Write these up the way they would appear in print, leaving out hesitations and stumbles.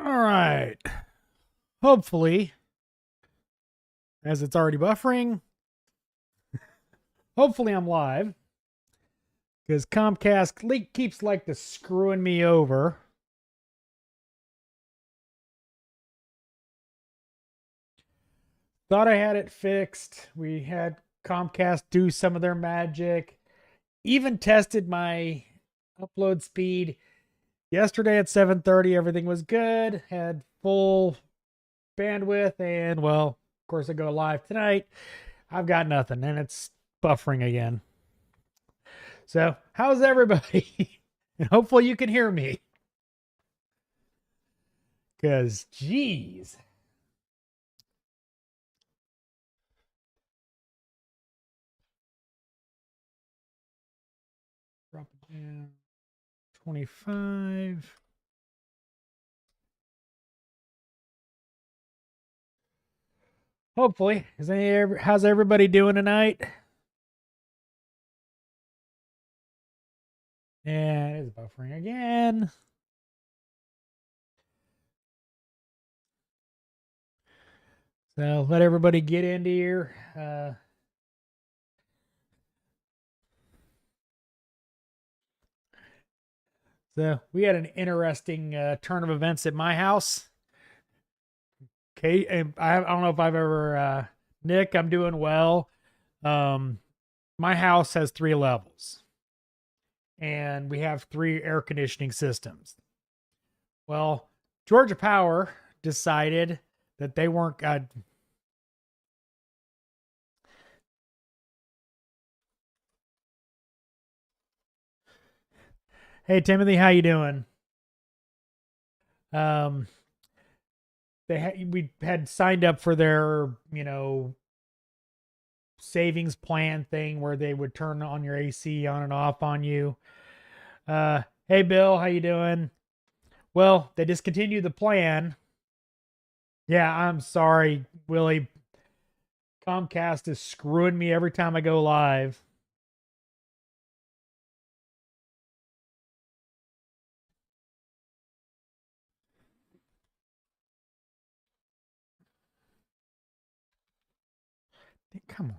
All right. Hopefully, as it's already buffering, hopefully I'm live because Comcast keeps like to screwing me over. Thought I had it fixed. We had Comcast do some of their magic. Even tested my upload speed yesterday at 7:30. Everything was good. Had full bandwidth, and well, of course, I go live tonight. I've got nothing, and it's buffering again. So, how's everybody? And hopefully you can hear me. Because, geez. Drop it down. 25. Hopefully. How's everybody doing tonight? And it's buffering again. So let everybody get into here. So we had an interesting turn of events at my house. Okay, and I don't know if I've ever Nick, I'm doing well. My house has 3 levels, and we have 3 air conditioning systems. Well, Georgia Power decided that they weren't. Hey Timothy, how you doing? Um, we had signed up for their savings plan thing where they would turn on your AC on and off on you. Hey Bill, how you doing? Well, they discontinued the plan. Yeah, I'm sorry, Willie. Comcast is screwing me every time I go live. Come on.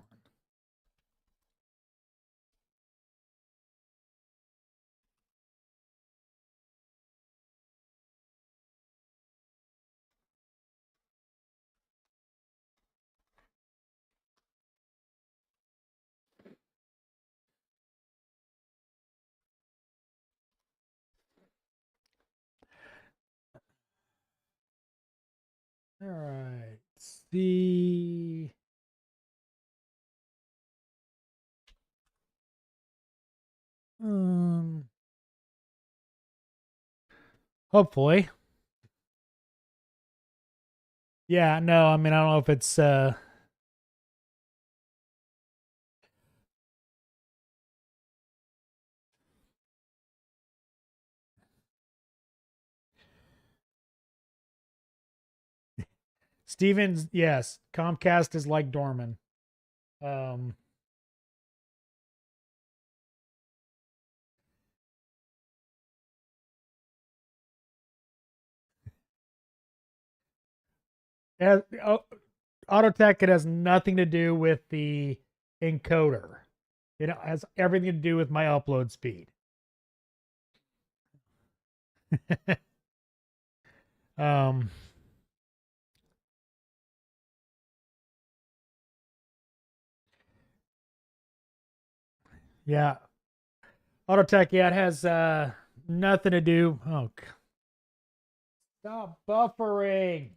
All right. See. Hopefully. Yeah, no, I mean I don't know if it's Stevens, yes. Comcast is like Dorman. Um it has, Autotech, it has nothing to do with the encoder. It has everything to do with my upload speed. um yeah. Autotech, yeah, it has nothing to do. Oh, stop buffering.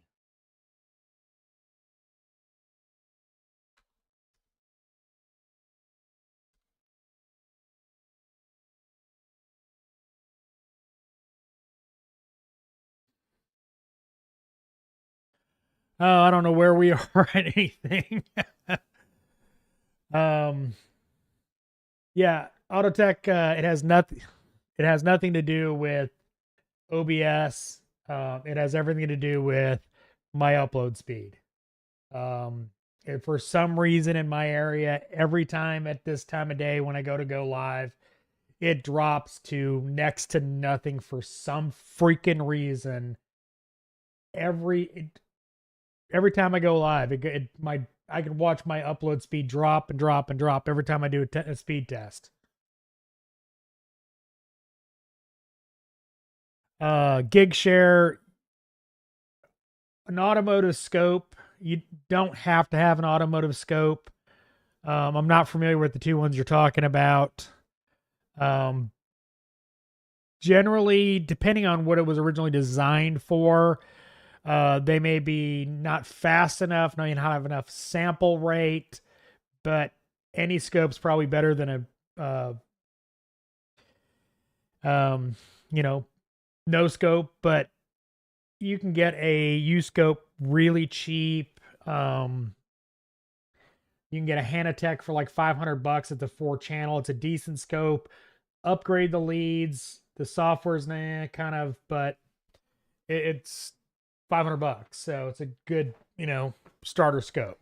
Oh, I don't know where we are at anything. um yeah, Autotech, it has nothing to do with OBS. It has everything to do with my upload speed. And for some reason in my area, every time at this time of day when I go live, it drops to next to nothing for some freaking reason. every time I go live, I can watch my upload speed drop and drop and drop every time I do a speed test. Gig share, an automotive scope. You don't have to have an automotive scope. I'm not familiar with the two ones you're talking about. Generally, depending on what it was originally designed for, they may be not fast enough, not even have enough sample rate, but any scope's probably better than you know, no scope, but you can get a U scope really cheap. You can get a Hanatech for like $500 at the 4-channel. It's a decent scope. Upgrade the leads. The software's kind of, but it's $500. So it's a good, starter scope.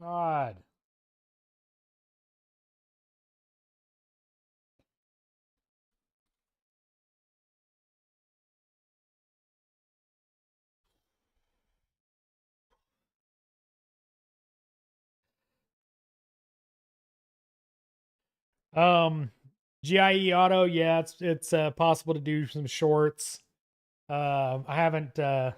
God. GIE Auto, yeah, it's possible to do some shorts. I haven't yeah,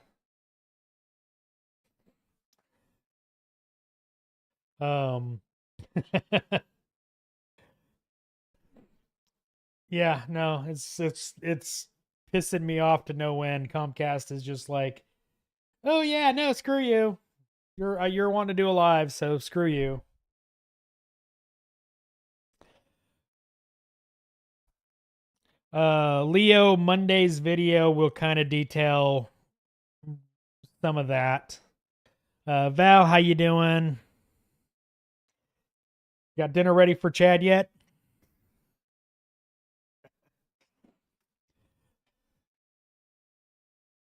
no, it's pissing me off to no end. Comcast is just like, oh yeah, no, screw you. You're wanting to do a live, so screw you. Leo Monday's video will kind of detail some of that. Val, how you doing? Got dinner ready for Chad yet?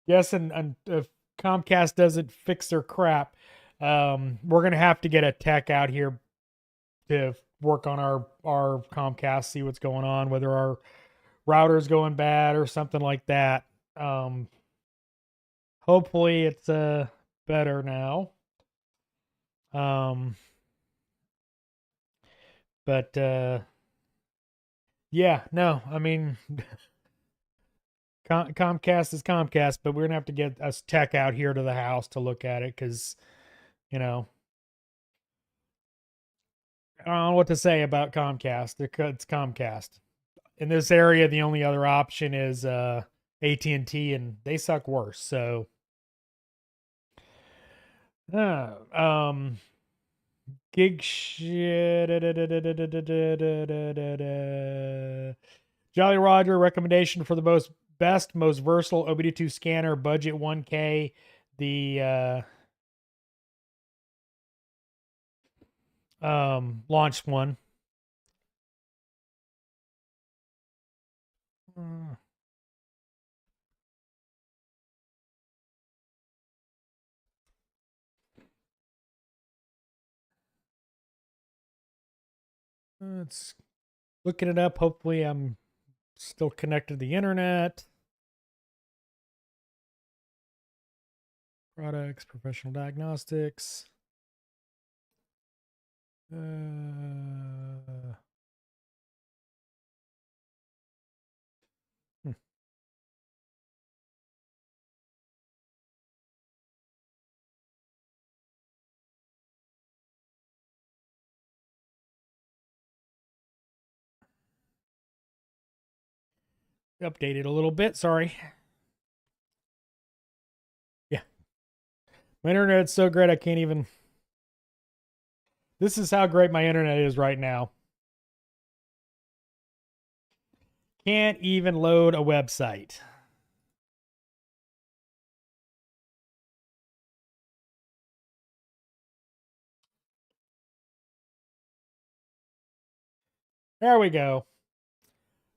Yes, and if Comcast doesn't fix their crap, we're gonna have to get a tech out here to work on our Comcast, see what's going on, whether our router's going bad or something like that. Hopefully it's better now. But yeah, no, I mean Comcast is Comcast, but we're gonna have to get us tech out here to the house to look at it because, I don't know what to say about Comcast. It's Comcast. In this area, the only other option is AT&T, and they suck worse. So, gig shit. Jolly Roger recommendation for the most versatile OBD2 scanner, budget 1K. The launched one. It's looking it up. Hopefully, I'm still connected to the internet. Products, professional diagnostics. Updated a little bit. Sorry. Yeah. My internet's so great I can't even. This is how great my internet is right now. Can't even load a website. There we go.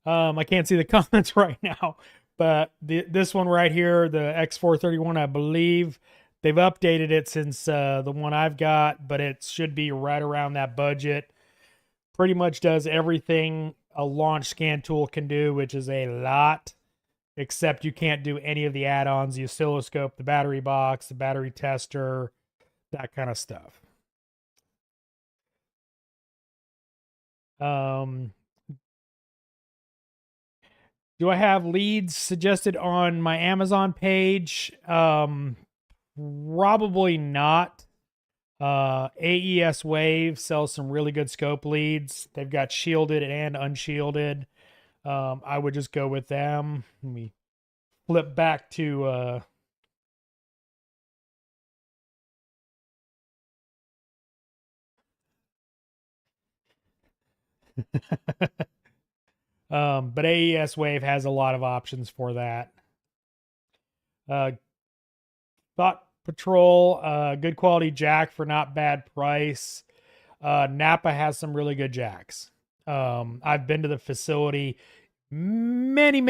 I can't see the comments right now, but this one right here, the X431, I believe they've updated it since the one I've got, but it should be right around that budget. pretty much does everything a launch scan tool can do, which is a lot, except you can't do any of the add-ons, the oscilloscope, the battery box, the battery tester, that kind of stuff. Do I have leads suggested on my Amazon page? Probably not. AES Wave sells some really good scope leads. They've got shielded and unshielded. I would just go with them. Let me flip back to but AES Wave has a lot of options for that. Thought Patrol, good quality jack for not bad price. Napa has some really good jacks. I've been to the facility many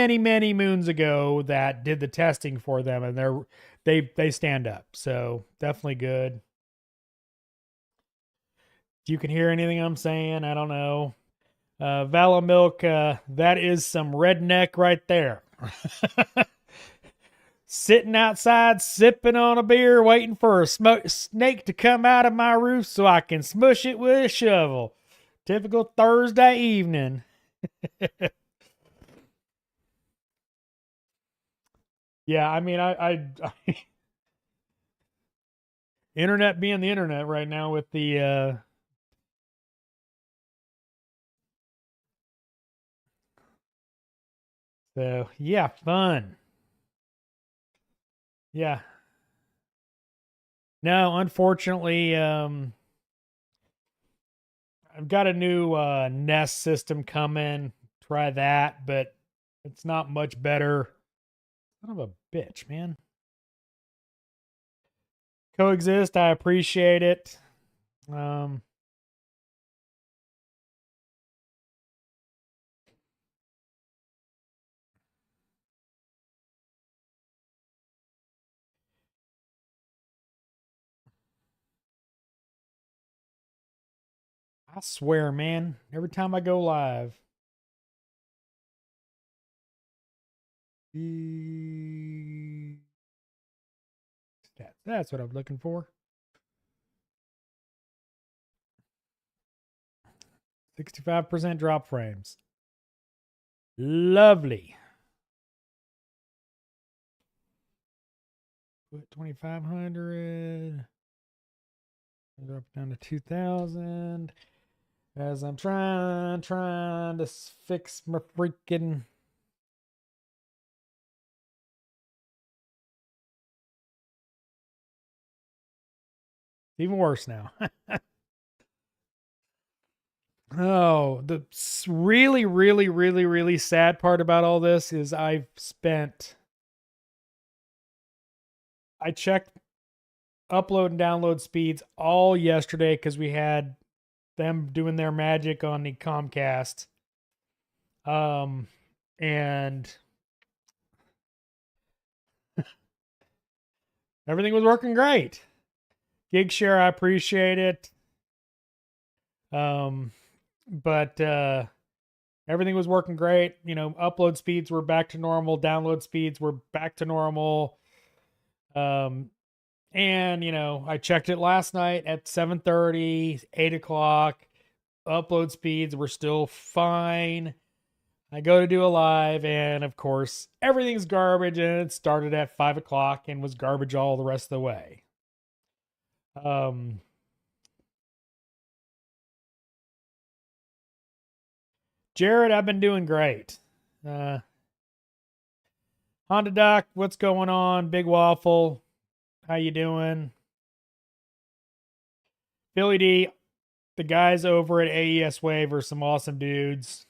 moons ago that did the testing for them, and they stand up. So definitely good. You can hear anything I'm saying? I don't know. Vala Milk, that is some redneck right there. Sitting outside, sipping on a beer, waiting for a snake to come out of my roof so I can smush it with a shovel. Typical Thursday evening. Yeah, I mean, I internet being the internet right now with the so yeah, fun. Yeah. No, unfortunately, I've got a new Nest system coming. Try that, but it's not much better. Son of a bitch, man. Coexist, I appreciate it. I swear, man, every time I go live. That's what I'm looking for. 65% drop frames. Lovely. Put 2,500. Drop down to 2,000. As I'm trying to fix my freaking. Even worse now. Oh, the really sad part about all this is I checked upload and download speeds all yesterday because we had them doing their magic on the Comcast. And everything was working great. Gig share, I appreciate it. But everything was working great. You know, upload speeds were back to normal, download speeds were back to normal. And you know, I checked it last night at 7:30, 8 o'clock. Upload speeds were still fine. I go to do a live, and of course, everything's garbage, and it started at 5 o'clock and was garbage all the rest of the way. Jared, I've been doing great. Honda Doc, what's going on? Big Waffle, how you doing? Billy D, the guys over at AES Wave are some awesome dudes.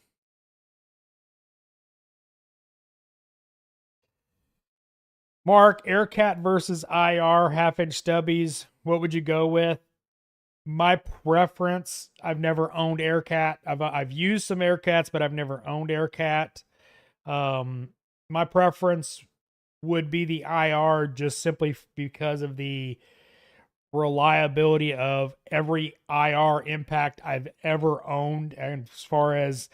Mark, Aircat versus IR half-inch stubbies. What would you go with? My preference, I've never owned Aircat. I've used some Aircats, but I've never owned Aircat. My preference would be the IR just simply because of the reliability of every IR impact I've ever owned. And as far as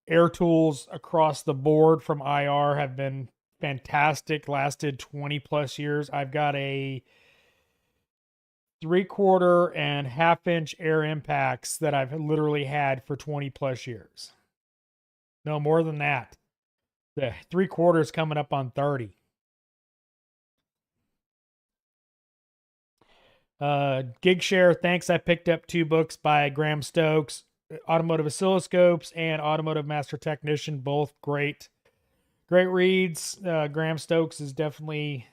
air tools across the board from IR have been fantastic, lasted 20 plus years. I've got a 3/4 and 1/2 inch air impacts that I've literally had for 20 plus years. No more than that. The 3/4 is coming up on 30. Gig Share, thanks. I picked up 2 books by Graham Stokes, Automotive Oscilloscopes and Automotive Master Technician, both great reads. Graham Stokes is definitely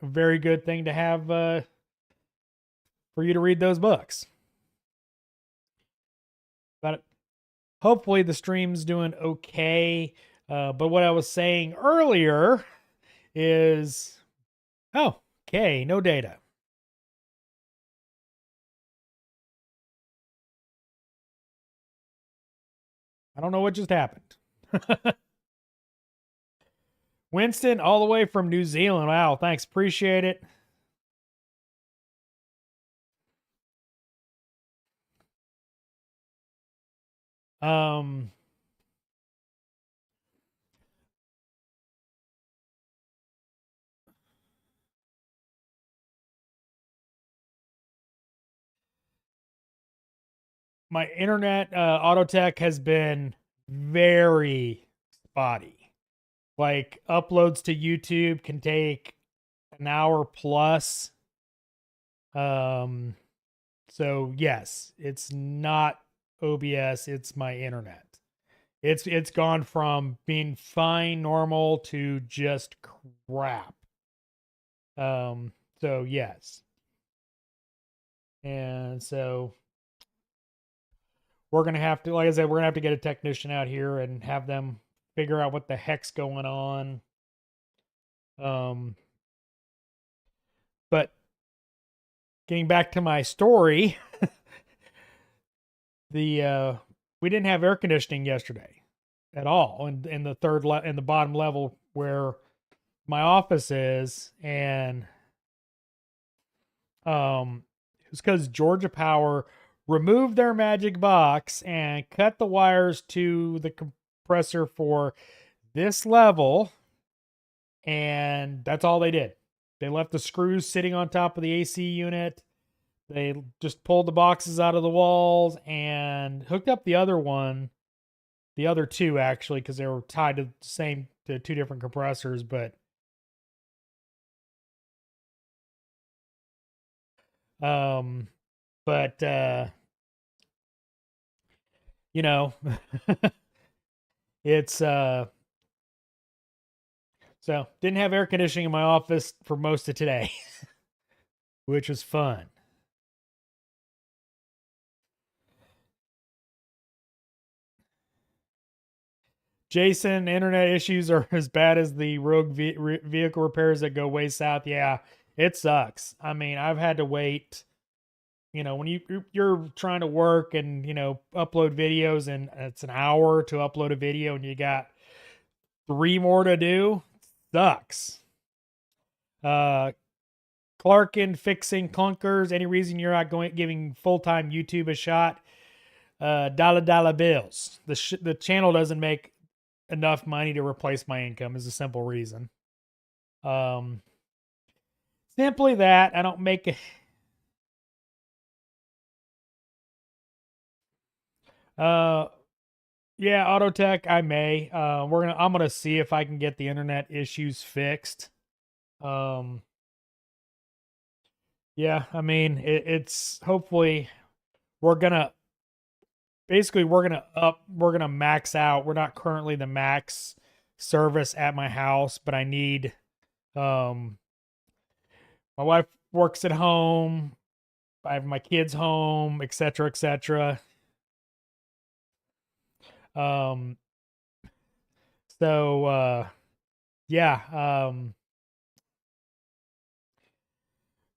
a very good thing to have for you to read those books. But hopefully the stream's doing okay. But what I was saying earlier is, oh, okay, no data. I don't know what just happened. Winston, all the way from New Zealand. Wow, thanks. Appreciate it. My internet auto tech has been very spotty. Like uploads to YouTube can take an hour plus. So yes, it's not OBS, it's my internet. It's gone from being fine, normal to just crap. So yes. And so we're gonna have to, like I said, we're gonna have to get a technician out here and have them figure out what the heck's going on. But getting back to my story, we didn't have air conditioning yesterday at all in the in the bottom level where my office is, and it's because Georgia Power removed their magic box and cut the wires to the compressor for this level, and that's all they did. They left the screws sitting on top of the AC unit. They just pulled the boxes out of the walls and hooked up the other one, the other 2 actually, because they were tied to to 2 different compressors. But you know, it's so didn't have air conditioning in my office for most of today, which was fun. Jason, internet issues are as bad as the rogue vehicle repairs that go way south. Yeah, it sucks. I mean, I've had to wait. You know, when you're trying to work and, you know, upload videos and it's an hour to upload a video and you got 3 more to do, sucks. Clarkin fixing clunkers. Any reason you're not giving full-time YouTube a shot? Dollar bills. The channel doesn't make enough money to replace my income is a simple reason. Simply that. I don't make it. Yeah, Autotech, I may. I'm gonna see if I can get the internet issues fixed. Yeah, I mean, it's hopefully we're gonna max out. We're not currently the max service at my house, but I need my wife works at home. I have my kids home, etc., etc. So yeah,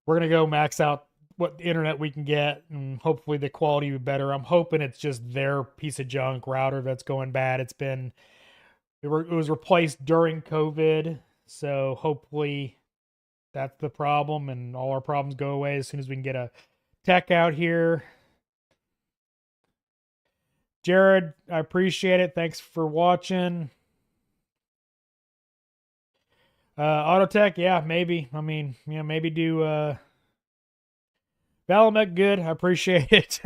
we're gonna go max out what internet we can get, and hopefully the quality will be better. I'm hoping it's just their piece of junk router that's going bad. It was replaced during COVID, so hopefully that's the problem, and all our problems go away as soon as we can get a tech out here. Jared, I appreciate it. Thanks for watching. Autotech, yeah, maybe. I mean, yeah, maybe do Valamec, good. I appreciate it.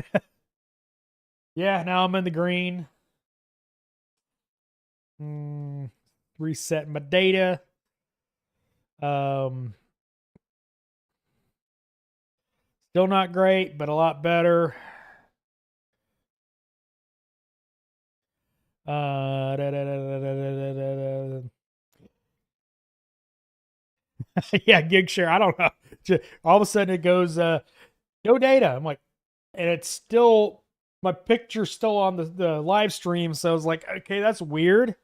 Yeah, now I'm in the green. Reset my data. Still not great, but a lot better. Yeah, gig share. I don't know. All of a sudden it goes no data. I'm like, and it's still, my picture's still on the live stream, so I was like, okay, that's weird.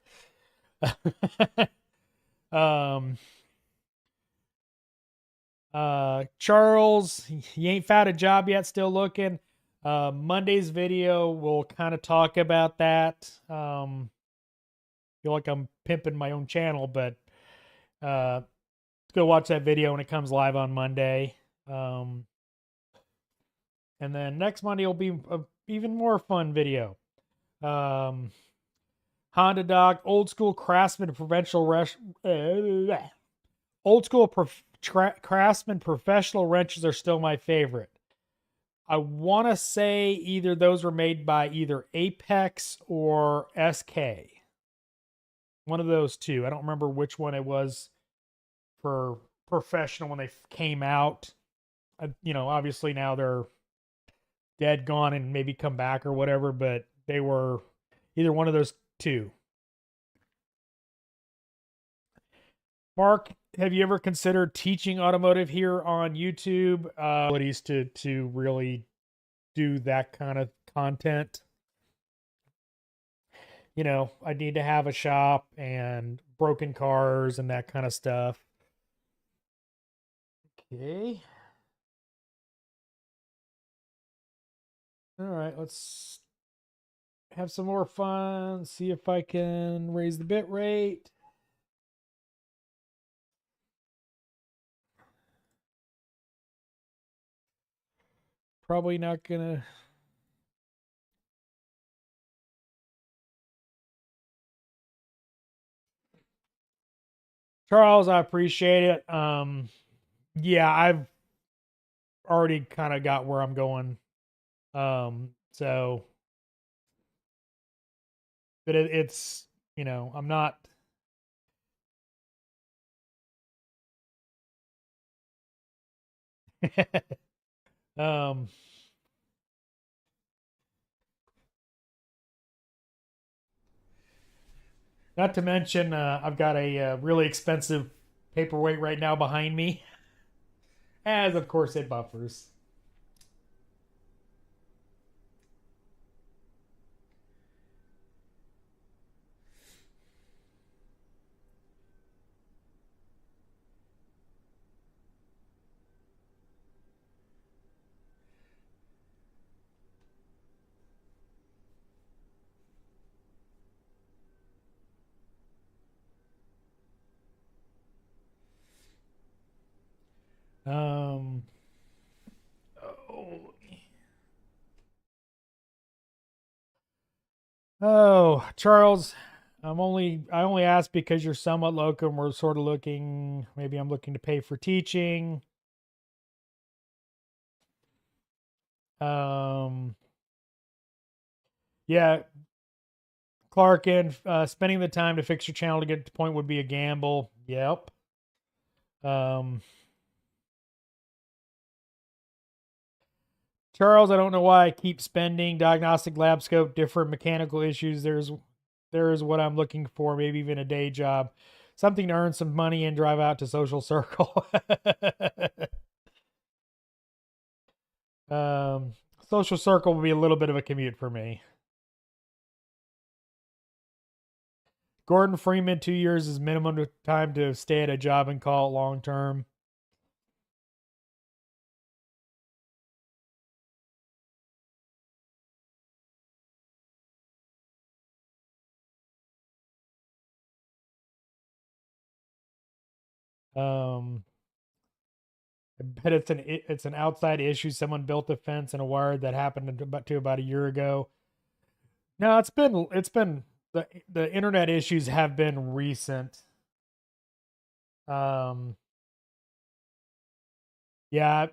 Charles, you ain't found a job yet, still looking. Monday's video will kind of talk about that. Feel like I'm pimping my own channel, but let's go watch that video when it comes live on Monday. And then next Monday will be an even more fun video. Honda Doc, old school Craftsman professional Craftsman professional wrenches are still my favorite. I want to say either those were made by either Apex or SK. One of those two. I don't remember which one it was for professional when they came out. Obviously now they're dead, gone, and maybe come back or whatever, but they were either one of those two. Mark, have you ever considered teaching automotive here on YouTube? Abilities to really do that kind of content. I need to have a shop and broken cars and that kind of stuff. Okay. All right, let's have some more fun. See if I can raise the bit rate. Probably not gonna. Charles, I appreciate it. Yeah, I've already kind of got where I'm going. So, but it's, I'm not. um, Not to mention, I've got a really expensive paperweight right now behind me, as of course it buffers. Um, oh, Charles, I only asked because you're somewhat local and we're sort of looking. Maybe I'm looking to pay for teaching. Um, yeah, Clark, and spending the time to fix your channel to get to the point would be a gamble. Yep. Charles, I don't know why I keep spending. Diagnostic lab scope, different mechanical issues. There is what I'm looking for, maybe even a day job. Something to earn some money and drive out to social circle. Social circle will be a little bit of a commute for me. Gordon Freeman, 2 years is minimum time to stay at a job and call it long term. Um, I bet it's an outside issue. Someone built a fence and a wire that happened about a year ago. No, it's been the internet issues have been recent. Um, yeah,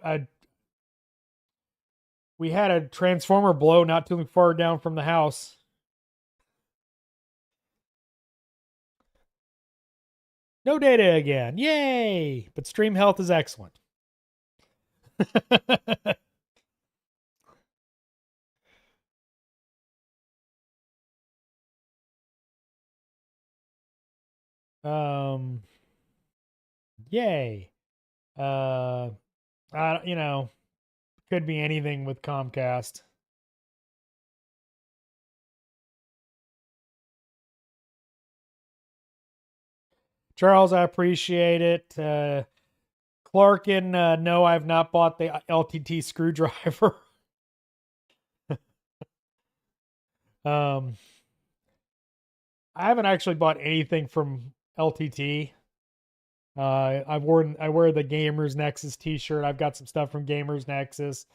we had a transformer blow not too far down from the house. No data again. Yay! But stream health is excellent. um, yay. Uh, could be anything with Comcast. Charles, I appreciate it. Clarkin, no, I've not bought the LTT screwdriver. I haven't actually bought anything from LTT. I wear the Gamers Nexus T-shirt. I've got some stuff from Gamers Nexus.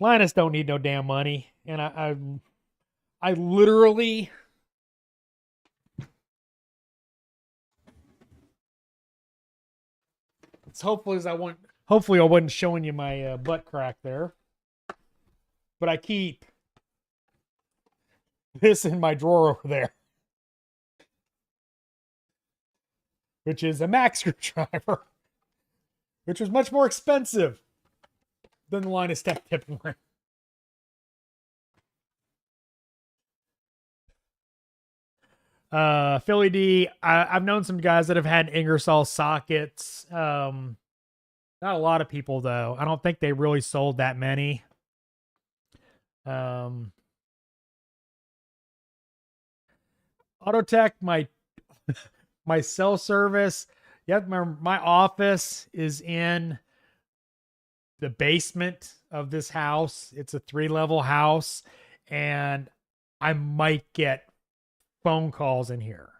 Linus don't need no damn money, and I literally. It's hopefully I wasn't showing you my butt crack there, but I keep this in my drawer over there, which is a Mac screwdriver, which was much more expensive than the Linus Tech tipping ring. Philly D, I've known some guys that have had Ingersoll sockets. Not a lot of people though. I don't think they really sold that many. Autotech, my cell service. Yep, my office is in the basement of this house. It's a 3-level house, and I might get phone calls in here.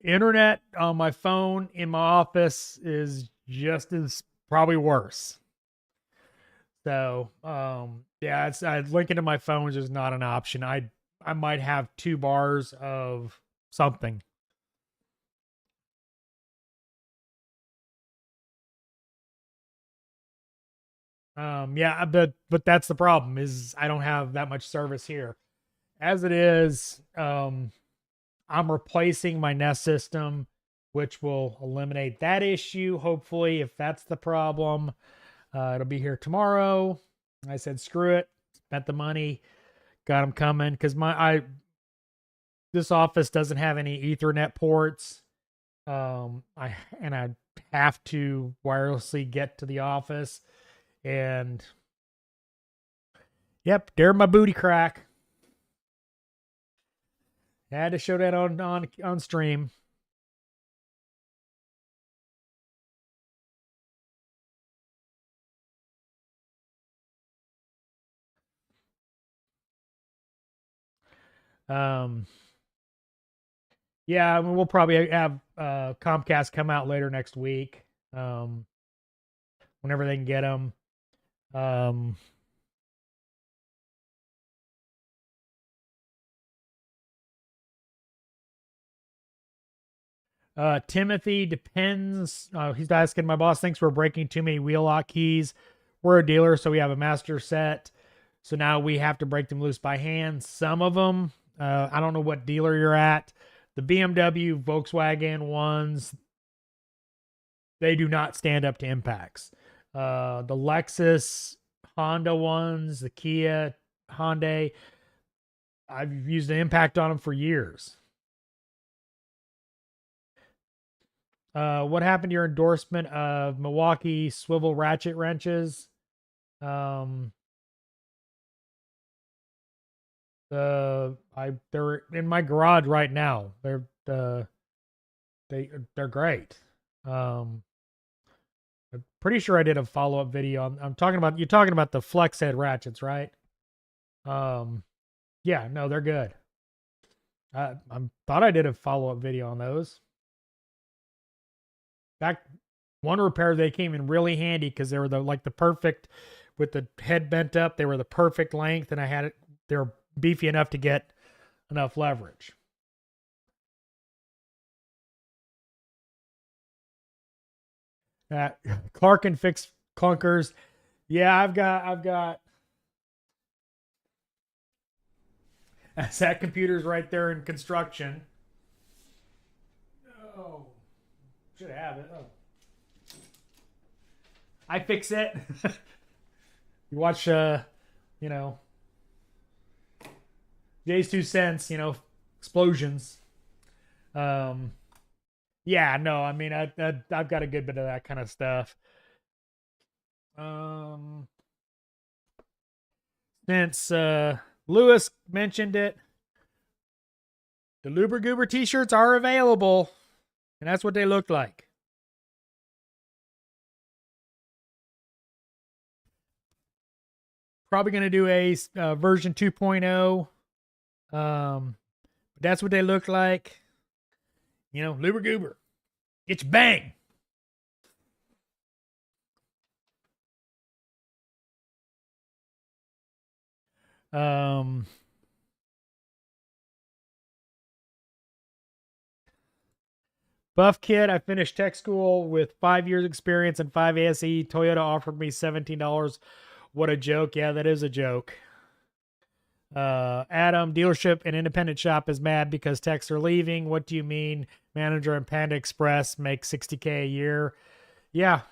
Internet on my phone in my office is just as probably worse. So, yeah, it's linking to my phone is just not an option. I might have 2 bars of something. Yeah, but that's the problem is I don't have that much service here. As it is, I'm replacing my Nest system, which will eliminate that issue. Hopefully, if that's the problem, it'll be here tomorrow. I said, screw it, spent the money, got them coming because this office doesn't have any Ethernet ports. I have to wirelessly get to the office, and yep, there my booty crack. I had to show that on stream. Yeah, I mean, we'll probably have Comcast come out later next week. Whenever they can get them. Timothy depends. He's asking, my boss thinks we're breaking too many wheel lock keys. We're a dealer, so we have a master set. So now we have to break them loose by hand. Some of them, I don't know what dealer you're at. The BMW, Volkswagen ones, they do not stand up to impacts. The Lexus, Honda ones, the Kia, Hyundai, I've used an impact on them for years. What happened to your endorsement of Milwaukee swivel ratchet wrenches? They're in my garage right now. They're great. I'm pretty sure I did a follow-up video on, you're talking about the flex head ratchets, right? Yeah, no, they're good. I thought I did a follow-up video on those. One repair, they came in really handy because they were the perfect, with the head bent up, they were the perfect length, and they were beefy enough to get enough leverage. Clark can fix clunkers. Yeah, I've got that computer's right there in construction. Oh, should have it. Oh, I fix it. You watch, you know, Jay's 2 cents. Explosions. Um, yeah, no, I mean, I've got a good bit of that kind of stuff. Um, since Lewis mentioned it, the Luber Goober t-shirts are available, and that's what they look like. Probably going to do a version 2.0. That's what they look like. Luber Goober. Get your bang. Buff Kid, I finished tech school with 5 years experience and 5 ASE. Toyota offered me $17. What a joke. Yeah, that is a joke. Adam, dealership and independent shop is mad because techs are leaving. What do you mean? Manager and Panda Express make $60K a year. Yeah.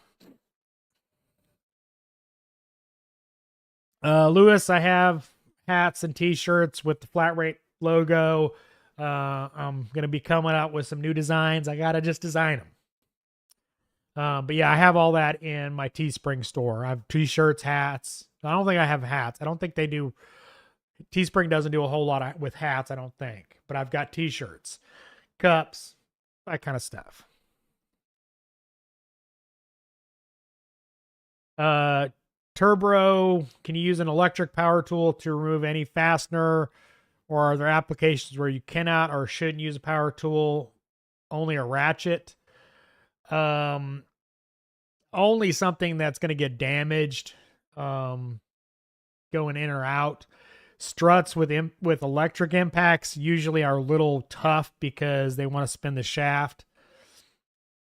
Lewis, I have hats and t-shirts with the flat rate logo. I'm going to be coming out with some new designs. I got to just design them. But yeah, I have all that in my Teespring store. I have t-shirts, hats. I don't think I have hats. I don't think they do. Teespring doesn't do a whole lot with hats, I don't think. But I've got t-shirts, cups, that kind of stuff. Turbo, can you use an electric power tool to remove any fastener? Or are there applications where you cannot or shouldn't use a power tool, only a ratchet? Only something that's going to get damaged going in or out. Struts with electric impacts usually are a little tough because they want to spin the shaft.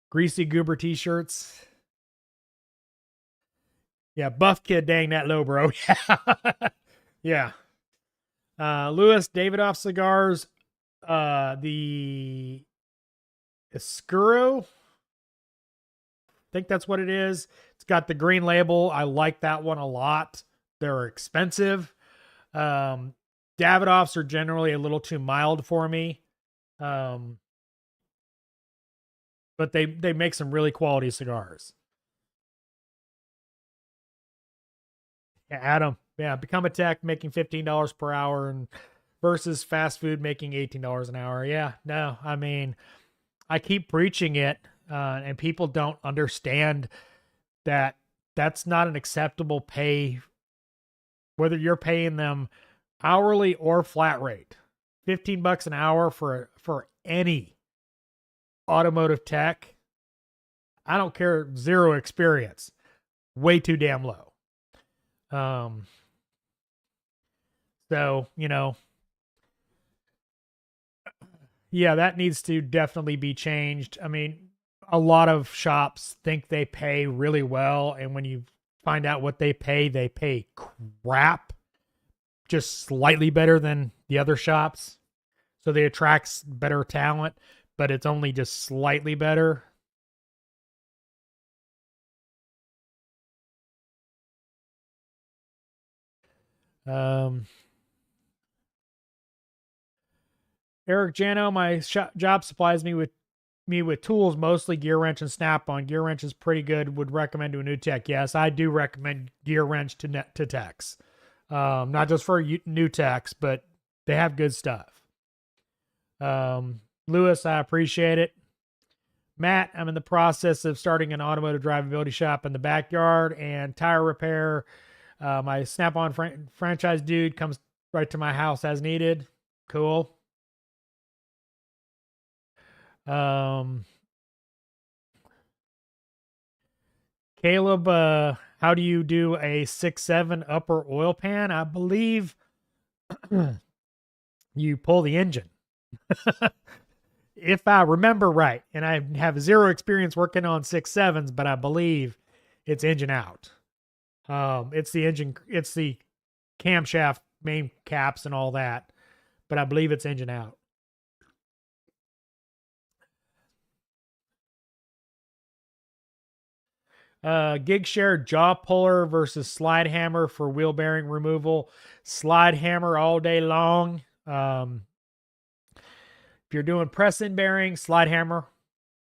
Greasy Goober t-shirts. Yeah, Buff Kid, dang that low, bro. Yeah. Lewis, Davidoff cigars. The Escuro. I think that's what it is. It's got the green label. I like that one a lot. They're expensive. Davidoffs are generally a little too mild for me. But they make some really quality cigars. Yeah, Adam. Yeah, become a tech making $15 per hour and versus fast food making $18 an hour. Yeah, no, I mean, I keep preaching it, and people don't understand that that's not an acceptable pay, whether you're paying them hourly or flat rate. $15 an hour for any automotive tech. I don't care, zero experience. Way too damn low. So, yeah, that needs to definitely be changed. I mean, a lot of shops think they pay really well, and when you find out what they pay crap, just slightly better than the other shops. So they attracts better talent, but it's only just slightly better. Eric Jano, my job supplies me with tools, mostly gear wrench and snap-on. Gear wrench is pretty good. Would recommend to a new tech. Yes, I do recommend gear wrench to techs. Not just for new techs, but they have good stuff. Lewis, I appreciate it. Matt, I'm in the process of starting an automotive drivability shop in the backyard and tire repair. My snap-on franchise dude comes right to my house as needed. Cool. Caleb, how do you do a 6.7 upper oil pan? I believe you pull the engine. If I remember right, and I have zero experience working on 6.7s, but I believe it's engine out. It's the engine, it's the camshaft main caps and all that, but I believe it's engine out. Gig share jaw puller versus slide hammer for wheel bearing removal. Slide hammer all day long. If you're doing press in bearing, slide hammer.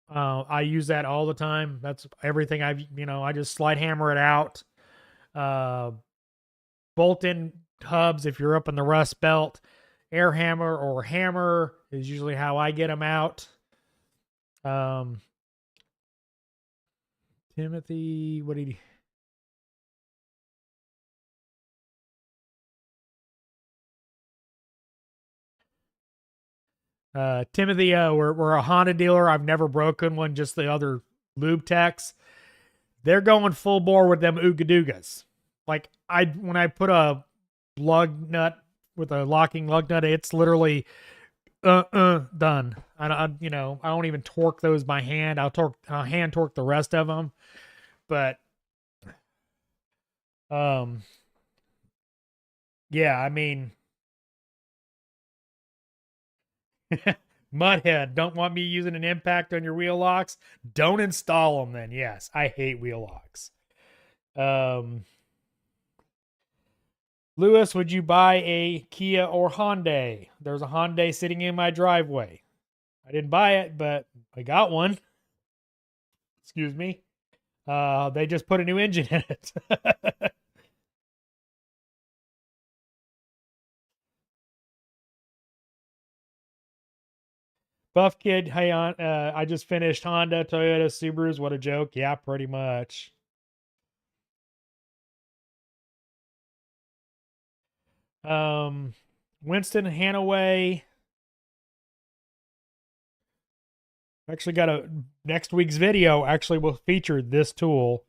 I use that all the time. That's everything I just slide hammer it out. Bolt in hubs if you're up in the rust belt. Air hammer or hammer is usually how I get them out. Timothy, what did he? Timothy, we're a Honda dealer. I've never broken one, just the other lube techs. They're going full bore with them Oogadoogas. Like when I put a lug nut with a locking lug nut, it's literally done. I don't even torque those by hand. I'll hand torque the rest of them. But yeah, I mean, Mudhead, don't want me using an Impacta on your wheel locks? Don't install them then. Yes, I hate wheel locks. Lewis, would you buy a Kia or Hyundai? There's a Hyundai sitting in my driveway. I didn't buy it, but I got one. Excuse me. They just put a new engine in it. Buff Kid, hey, I just finished Honda, Toyota, Subarus. What a joke. Yeah, pretty much. Winston Hanaway. Actually got next week's video actually will feature this tool.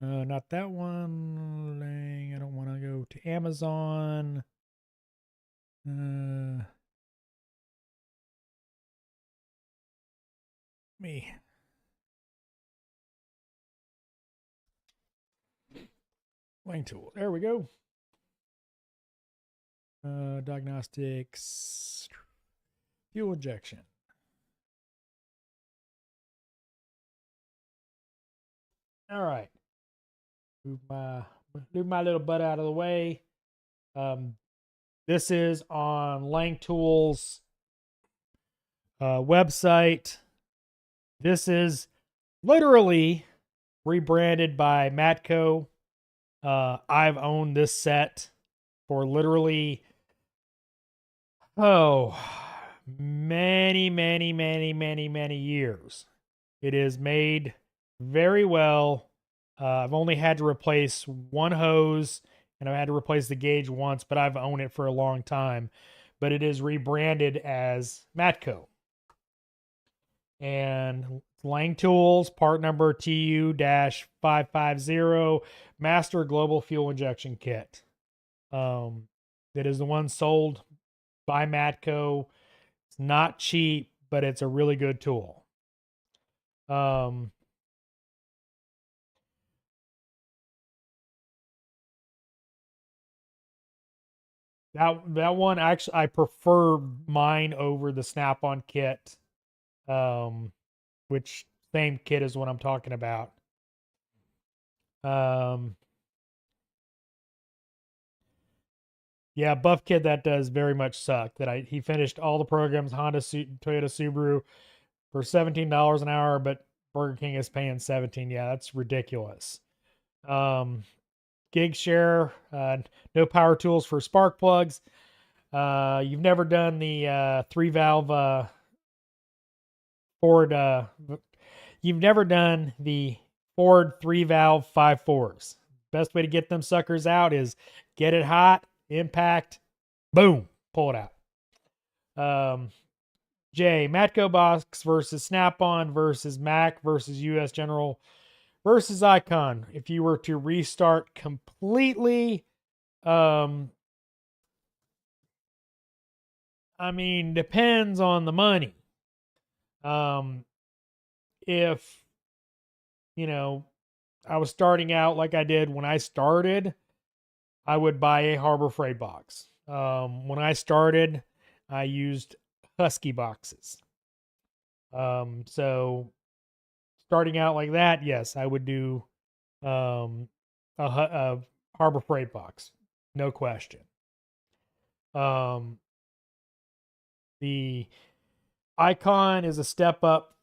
Not that one. I don't want to go to Amazon. Me. Line tool. There we go. Diagnostics. Fuel injection. All right. Move my little butt out of the way. This is on Lang Tools website. This is literally rebranded by Matco. I've owned this set for literally many years. It is made very well. I've only had to replace one hose, and I've had to replace the gauge once, but I've owned it for a long time. But it is rebranded as Matco. And Lang Tools, part number TU-550, Master Global Fuel Injection Kit. That is the one sold by Matco. It's not cheap, but it's a really good tool. That one actually I prefer mine over the Snap-on kit, which same kit is what I'm talking about. Yeah, Buff Kid, that does very much suck. He finished all the programs Honda, Toyota, Subaru for $17 an hour, but Burger King is paying $17. Yeah, that's ridiculous. Gig share, no power tools for spark plugs. You've never done the 3-valve Ford. You've never done the Ford 3-valve 5.4s. best way to get them suckers out is get it hot, impact, boom, pull it out. J, Matco box versus Snap-on versus Mac versus US General versus Icon. If you were to restart completely, I mean, depends on the money. If, you know, I was starting out like I did when I started, I would buy a Harbor Freight box. When I started, I used Husky boxes. So starting out like that, yes, I would do a Harbor Freight box, no question. The Icon is a step up.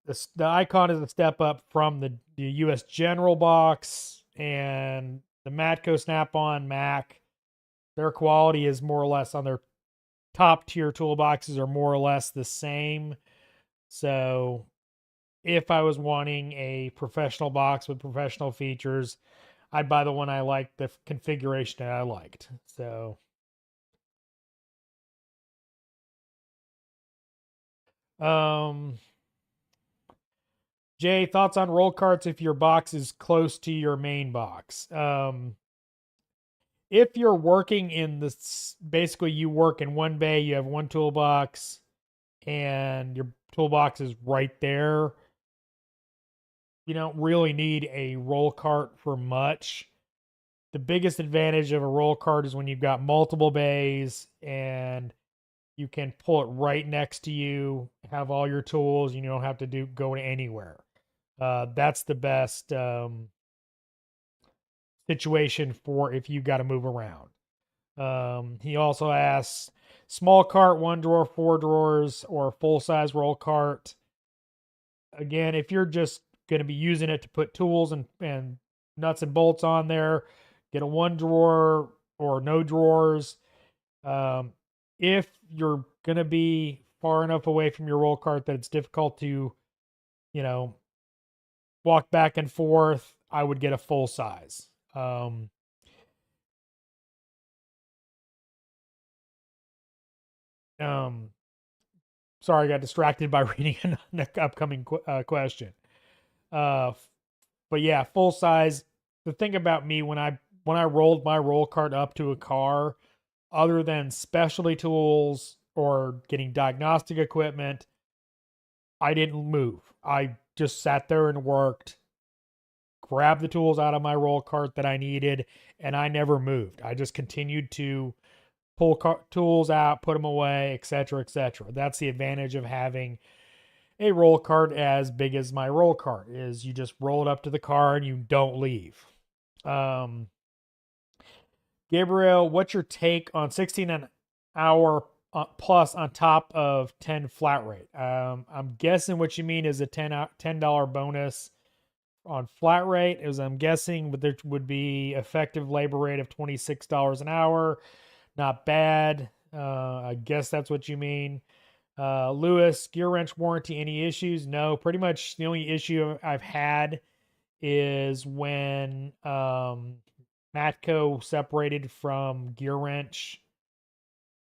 The Icon is a step up from the US General box, and the Matco Snap-on Mac. Their quality is more or less on their top tier toolboxes are more or less the same. So if I was wanting a professional box with professional features, I'd buy the one I liked, the configuration that I liked. So Jay, thoughts on roll carts if your box is close to your main box? If you're working in this, basically you work in one bay, you have one toolbox, and your toolbox is right there, you don't really need a roll cart for much. The biggest advantage of a roll cart is when you've got multiple bays and you can pull it right next to you, have all your tools, and you don't have to go anywhere. That's the best situation for if you got to move around. He also asks, small cart, 1 drawer, 4 drawers, or full size roll cart. Again, if you're just going to be using it to put tools and nuts and bolts on there, get a 1 drawer or no drawers. If you're going to be far enough away from your roll cart that it's difficult to, walk back and forth, I would get a full size. Sorry, I got distracted by reading an upcoming question. But yeah, full size. The thing about me when I rolled my roll cart up to a car, other than specialty tools or getting diagnostic equipment, I didn't move. I just sat there and worked, grabbed the tools out of my roll cart that I needed, and I never moved. I just continued to pull tools out, put them away, etc., etc. That's the advantage of having a roll cart as big as my roll cart is. You just roll it up to the car and you don't leave. Gabriel, what's your take on 16 an hour plus on top of 10 flat rate? I'm guessing what you mean is a $10 bonus on flat rate. As I'm guessing, but there would be effective labor rate of $26 an hour. Not bad. I guess that's what you mean. Lewis, gear wrench warranty, any issues? No, pretty much the only issue I've had is when Matco separated from gear wrench.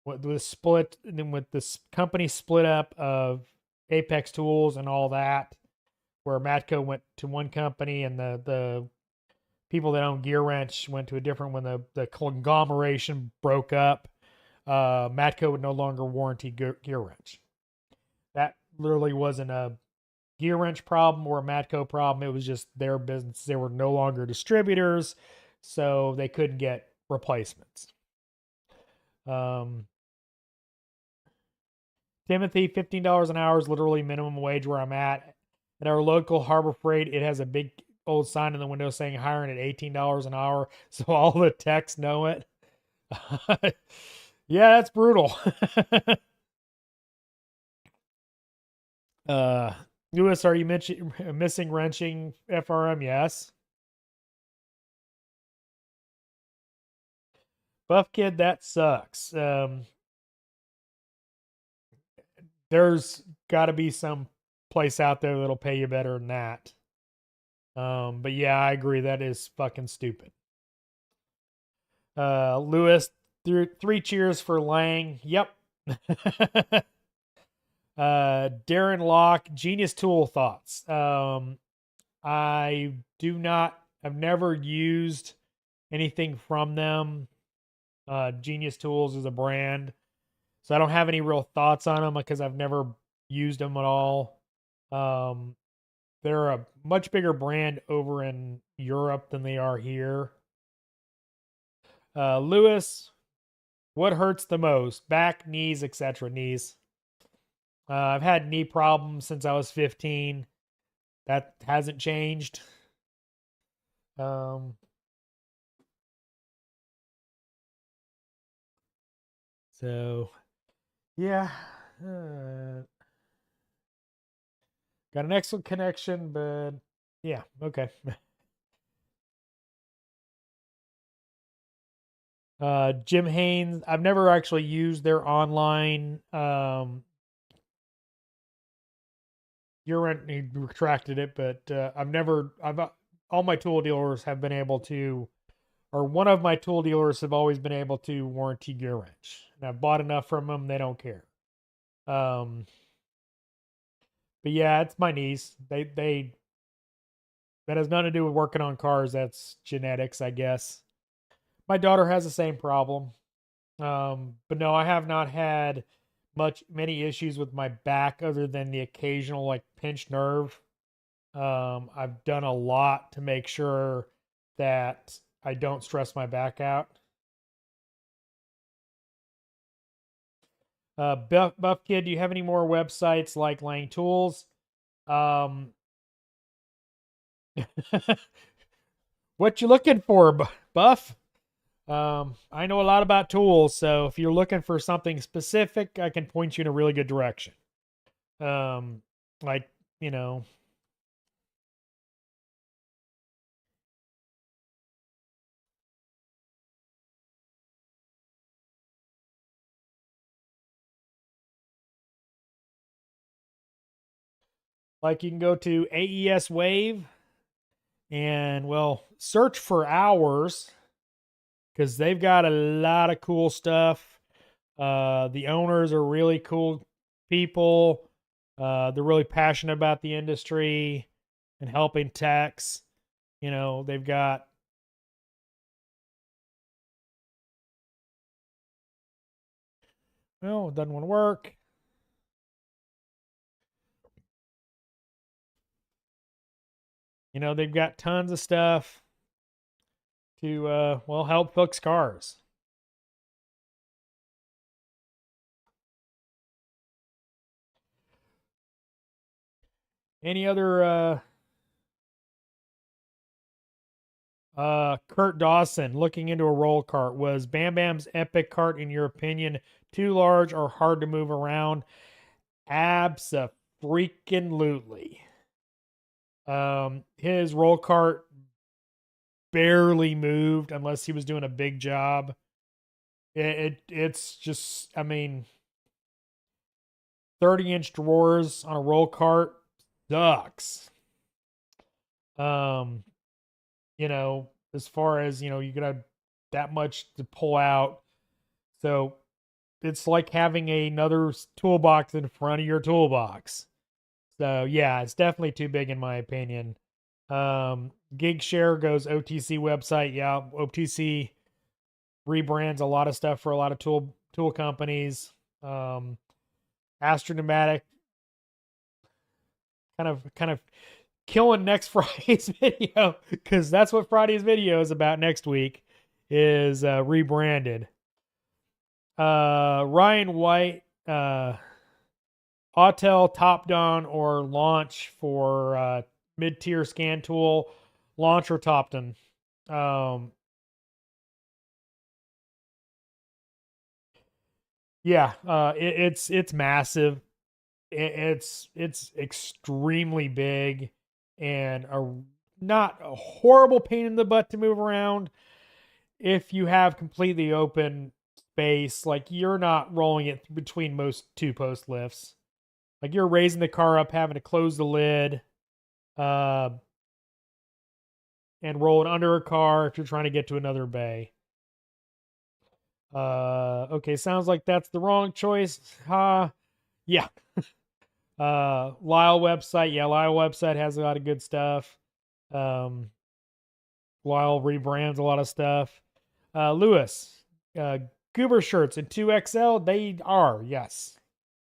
With the split, and then with this company split up of Apex Tools and all that, where Matco went to one company and the people that own gear wrench went to a different one. The conglomeration broke up. Matco would no longer warranty gear wrench. That literally wasn't a gear wrench problem or a Matco problem. It was just their business. They were no longer distributors, so they couldn't get replacements. Timothy, $15 an hour is literally minimum wage where I'm at. At our local Harbor Freight, it has a big old sign in the window saying hiring at $18 an hour, so all the techs know it. Yeah, that's brutal. Lewis, are you missing wrenching FRM? Yes. Buff Kid, that sucks. There's got to be some place out there that'll pay you better than that. But yeah, I agree. That is fucking stupid. Lewis, three cheers for Lang. Yep. Darren Locke, Genius Tool thoughts. I do not, I've never used anything from them. Genius Tools is a brand, so I don't have any real thoughts on them because I've never used them at all. They're a much bigger brand over in Europe than they are here. Lewis, what hurts the most? Back, knees, etc. Knees. I've had knee problems since I was 15. That hasn't changed. So yeah, got an excellent connection, but yeah, okay. Jim Haynes, I've never actually used their online he retracted it, but I've all my tool dealers have been able to, or one of my tool dealers have always been able to warranty gear wrench. And I've bought enough from them, they don't care. But yeah, it's my knees. They that has nothing to do with working on cars. That's genetics, I guess. My daughter has the same problem. But no, I have not had many issues with my back other than the occasional like pinched nerve. I've done a lot to make sure that I don't stress my back out. Buff Kid, do you have any more websites like Lang Tools? What you looking for, Buff? I know a lot about tools, so if you're looking for something specific, I can point you in a really good direction. Like, you know, like you can go to AES Wave and, well, search for hours because they've got a lot of cool stuff. The owners are really cool people. They're really passionate about the industry and helping techs. You know, they've got well, it doesn't want to work. You know, they've got tons of stuff to well help fix cars. Any other Kurt Dawson looking into a roll cart. Was Bam Bam's epic cart, in your opinion, too large or hard to move around? Abso-freaking-lutely. His roll cart barely moved unless he was doing a big job. It's just, I mean, 30-inch drawers on a roll cart sucks. You know, as far as, you know, you gotta that much to pull out. So it's like having another toolbox in front of your toolbox. So yeah, it's definitely too big in my opinion. Gig Share goes OTC website. Yeah, OTC rebrands a lot of stuff for a lot of tool companies. Astro Pneumatic kind of killing next Friday's video because that's what Friday's video is about next week is rebranded. Ryan White, Autel top down or launch for mid-tier scan tool, launch or top down. Yeah, it's massive. It's extremely big and not a horrible pain in the butt to move around if you have completely open space. Like you're not rolling it between most two post lifts. Like you're raising the car up, having to close the lid. and roll it under a car if you're trying to get to another bay. Okay, sounds like that's the wrong choice. Yeah. Lisle website. Yeah, Lisle website has a lot of good stuff. Um, Lisle rebrands a lot of stuff. Lewis, Goober shirts in 2XL. They are, yes.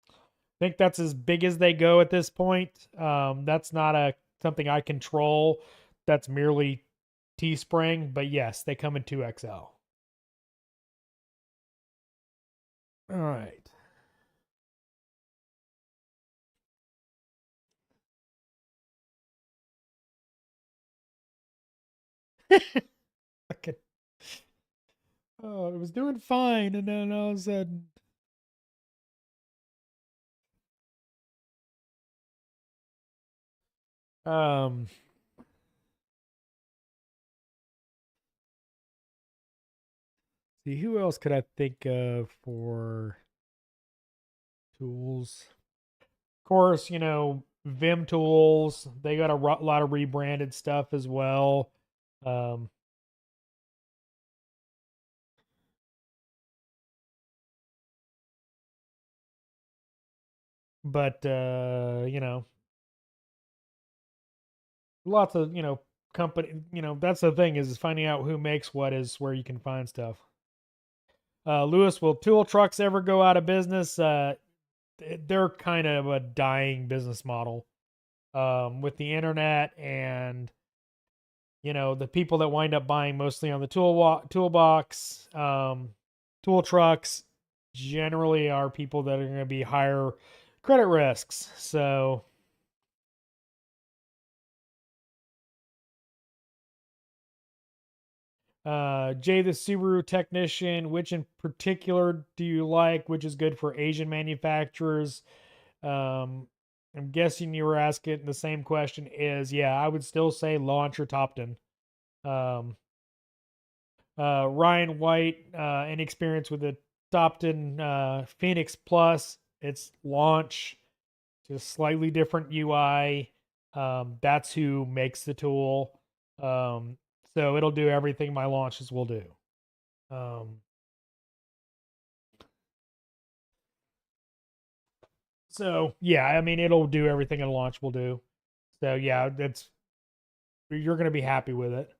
I think that's as big as they go at this point. That's not something I control. That's merely Teespring, but yes, they come in 2XL. All right. Okay. Oh, it was doing fine, and then all of a sudden. Um, see, who else could I think of for tools? Of course, Vim tools. They got a lot of rebranded stuff as well. Um, but lots of company. That's the thing is finding out who makes what is where you can find stuff. Lewis, will tool trucks ever go out of business? They're kind of a dying business model with the internet and the people that wind up buying mostly on the toolbox tool trucks generally are people that are going to be higher credit risks. So Jay the Subaru technician, which in particular do you like? Which is good for Asian manufacturers? I'm guessing you were asking the same question. Yeah, I would still say Launch or Topton. Um, Ryan White, any experience with the Topton Phoenix Plus? It's Launch, just slightly different UI. That's who makes the tool. Um, so it'll do everything my launches will do. Um, so yeah, I mean it'll do everything a launch will do. So yeah, you're gonna be happy with it.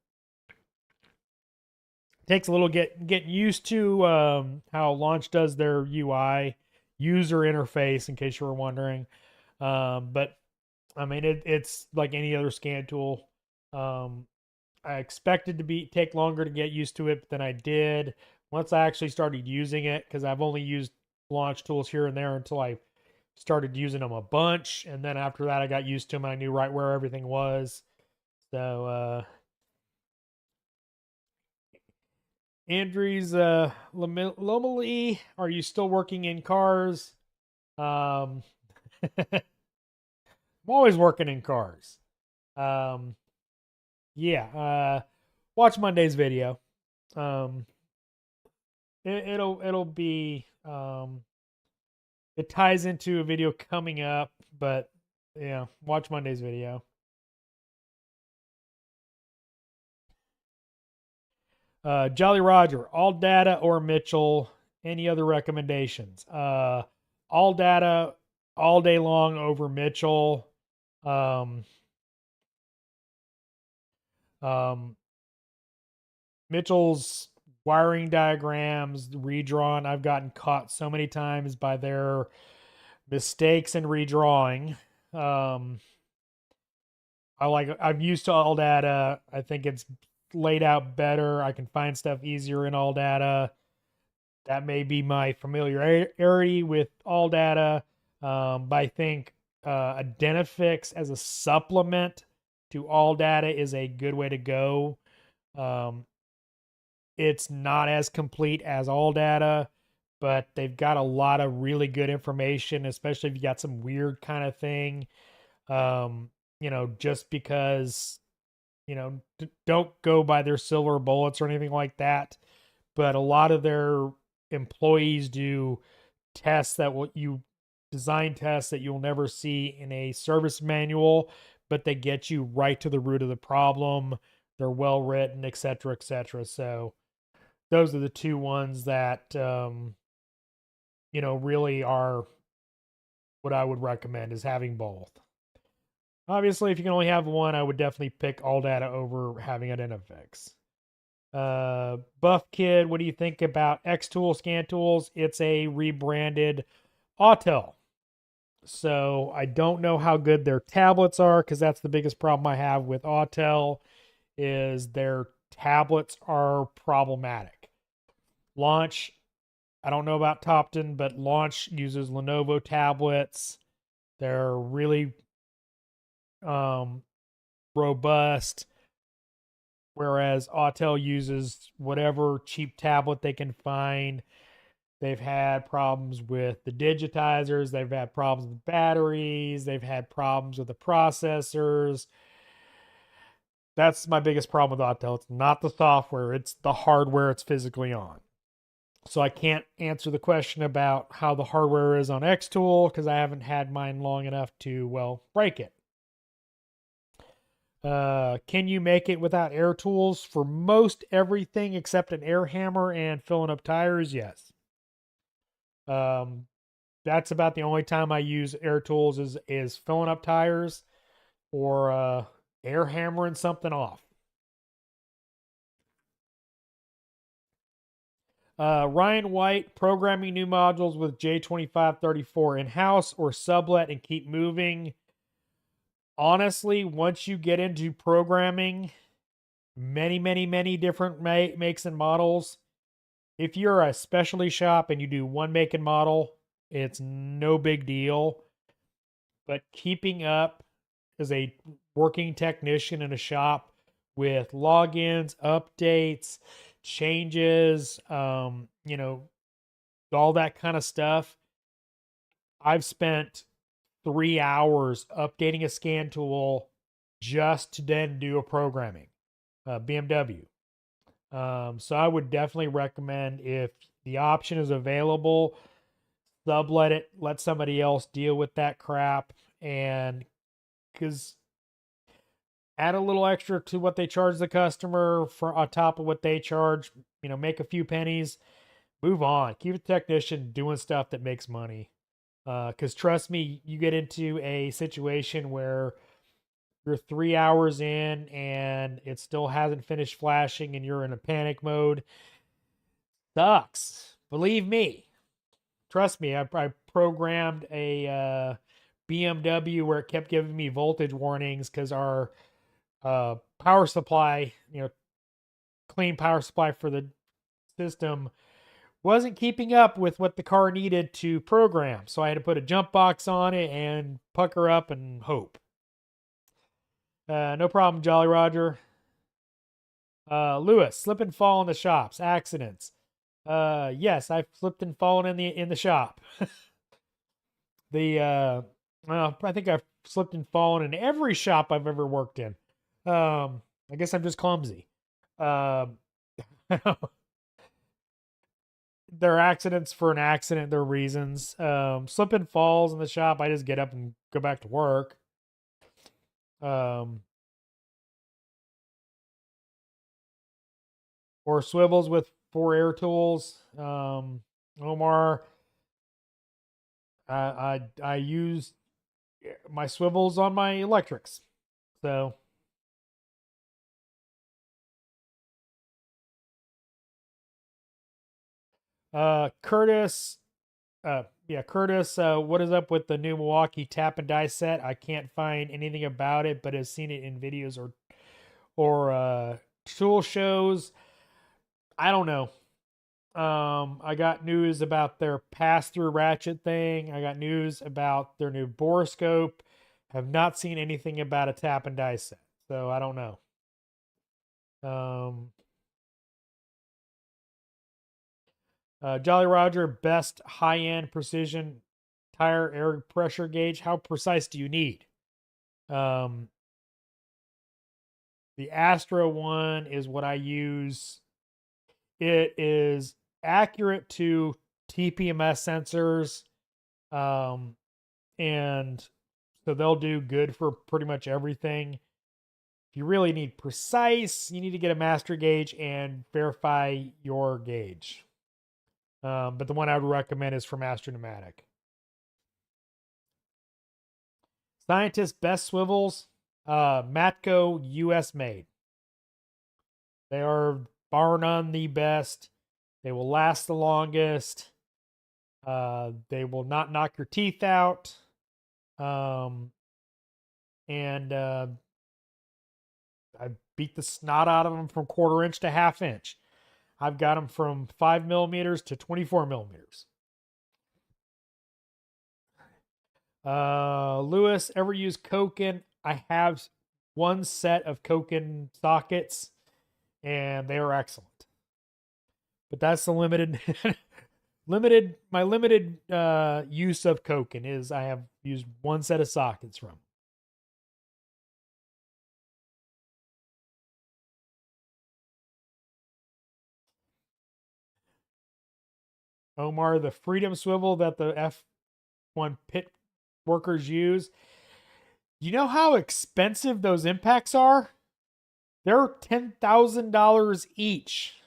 Takes a little getting used to how launch does their UI user interface, in case you were wondering. But I mean it's like any other scan tool. Um, I expected to take longer to get used to it than I did. Once I actually started using it, because I've only used launch tools here and there until I started using them a bunch, and then after that I got used to them. I knew right where everything was. So Andrews Lomely, are you still working in cars? Um, I'm always working in cars. Um, yeah. Watch Monday's video. Um, it'll be it ties into a video coming up, but yeah, watch Monday's video. Jolly Roger, all data or Mitchell? Any other recommendations? All data all day long over Mitchell. Um, um, Mitchell's wiring diagrams redrawn. I've gotten caught so many times by their mistakes in redrawing. I've used all data. I think it's laid out better. I can find stuff easier in all data. That may be my familiarity with all data. But I think Identifix as a supplement to all data is a good way to go. Um, it's not as complete as all data, but they've got a lot of really good information, especially if you got some weird kind of thing. Just because, don't go by their silver bullets or anything like that. But a lot of their employees do tests that will you design tests that you'll never see in a service manual, but they get you right to the root of the problem they're well written, etc., etc. So those are the two ones that really are what I would recommend, is having both. Obviously, if you can only have one, I would definitely pick All Data over having an NFX. Buff Kid, what do you think about X-Tool Scan Tools? It's a rebranded Autel. So I don't know how good their tablets are, because that's the biggest problem I have with Autel, is their tablets are problematic. Launch, I don't know about Topton, but Launch uses Lenovo tablets. They're really robust, whereas Autel uses whatever cheap tablet they can find. They've had problems with the digitizers. They've had problems with batteries. They've had problems with the processors. That's my biggest problem with Autel. It's not the software, it's the hardware it's physically on. So I can't answer the question about how the hardware is on X-Tool, because I haven't had mine long enough to, well, break it. Can you make it without air tools? For most everything except an air hammer and filling up tires, yes. That's about the only time I use air tools, is filling up tires or air hammering something off. Ryan White, programming new modules with J2534 in-house or sublet and keep moving. Honestly, once you get into programming many different makes and models, if you're a specialty shop and you do one make and model, it's no big deal. But keeping up as a working technician in a shop with logins, updates, changes, all that kind of stuff. I've spent 3 hours updating a scan tool just to then do a programming, BMW. So I would definitely recommend, if the option is available, sublet it, let somebody else deal with that crap, and because add a little extra to what they charge the customer for on top of what they charge, make a few pennies, move on. Keep a technician doing stuff that makes money. Because trust me, you get into a situation where you're 3 hours in and it still hasn't finished flashing and you're in a panic mode. Sucks. Believe me. Trust me, I programmed a BMW where it kept giving me voltage warnings because our power supply, clean power supply for the system, wasn't keeping up with what the car needed to program. So I had to put a jump box on it and pucker up and hope. No problem, Jolly Roger. Lewis, slip and fall in the shops, accidents. Yes, I've slipped and fallen in the shop. I think I've slipped and fallen in every shop I've ever worked in. I guess I'm just clumsy. There are accidents for an accident. There are reasons. Slip and falls in the shop, I just get up and go back to work. Or swivels with 4 air tools. Omar, I use my swivels on my electrics. So Curtis, Curtis, what is up with the new Milwaukee tap and die set? I can't find anything about it, but have seen it in videos or tool shows. I don't know. I got news about their pass-through ratchet thing. I got news about their new borescope. Have not seen anything about a tap and die set, so I don't know. Jolly Roger, best high-end precision tire air pressure gauge. How precise do you need? The Astro one is what I use. It is accurate to TPMS sensors. And so they'll do good for pretty much everything. If you really need precise, you need to get a master gauge and verify your gauge. But the one I would recommend is from Astro. Scientists' best swivels, Matco US made. They are bar none the best. They will last the longest. They will not knock your teeth out. And I beat the snot out of them from 1/4 inch to 1/2 inch. I've got them from 5 millimeters to 24 millimeters. Lewis, ever use Koken? I have one set of Koken sockets, and they are excellent. But that's the limited use of Koken is I have used one set of sockets from. Omar, the Freedom Swivel that the F1 pit workers use. You know how expensive those impacts are? They're $10,000 each.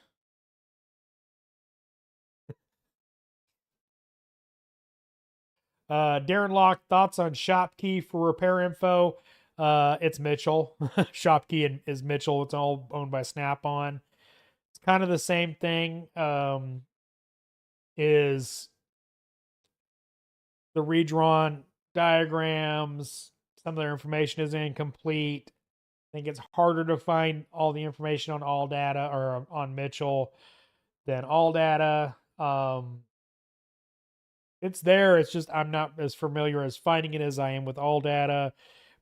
Darren Locke, thoughts on Shopkey for repair info? It's Mitchell. Shopkey is Mitchell. It's all owned by Snap-on. It's kind of the same thing. Is the redrawn diagrams, some of their information is incomplete. I think it's harder to find all the information on All Data or on Mitchell than All Data. It's there. It's just I'm not as familiar as finding it as I am with All Data,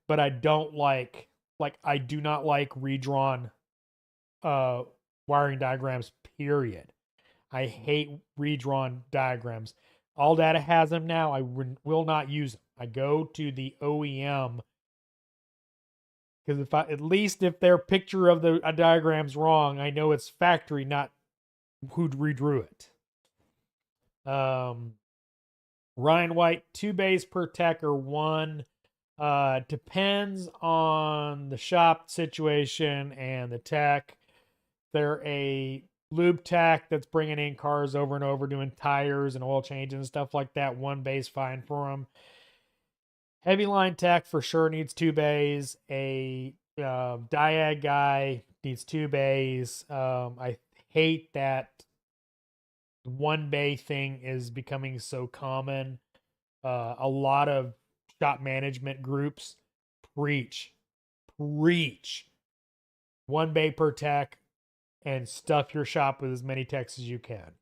but I don't I do not like redrawn wiring diagrams, period. I hate redrawn diagrams. All Data has them now. I will not use them. I go to the OEM because at least if their picture of the diagram's wrong, I know it's factory, not who redrew it. Ryan White, 2 bays per tech or 1. Depends on the shop situation and the tech. They're a lube tech that's bringing in cars over and over doing tires and oil changes and stuff like that. 1 bay's fine for them. Heavy line tech for sure needs 2 bays. A diag guy needs 2 bays. I hate that 1 bay thing is becoming so common. A lot of shop management groups preach 1 bay per tech and stuff your shop with as many techs as you can.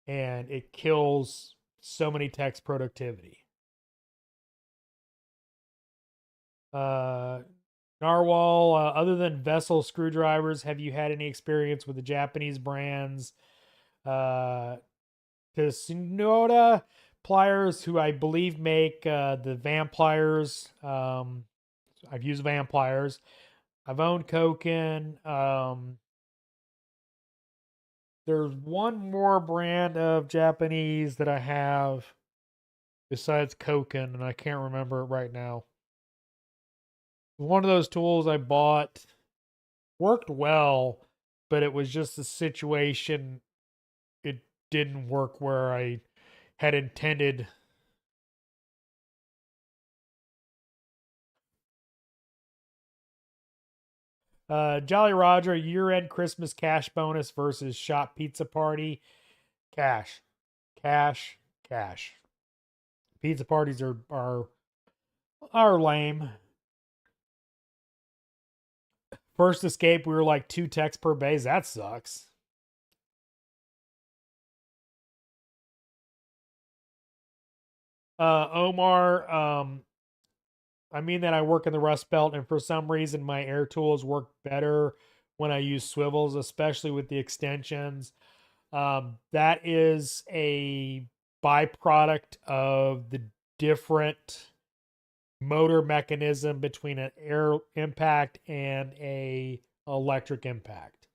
And it kills so many techs' productivity. Narwhal, other than vessel screwdrivers, have you had any experience with the Japanese brands? Tsunoda pliers, who I believe make the Van pliers. I've used Van pliers. I've owned Koken. There's one more brand of Japanese that I have besides Koken, and I can't remember it right now. One of those tools I bought worked well, but it was just a situation. It didn't work where I had intended. Jolly Roger, year-end Christmas cash bonus versus shop pizza party. Cash. Pizza parties are lame. First escape, we were like 2 techs per base. That sucks. Omar, I mean that I work in the Rust Belt, and for some reason my air tools work better when I use swivels, especially with the extensions. That is a byproduct of the different motor mechanism between an air impact and a electric impact.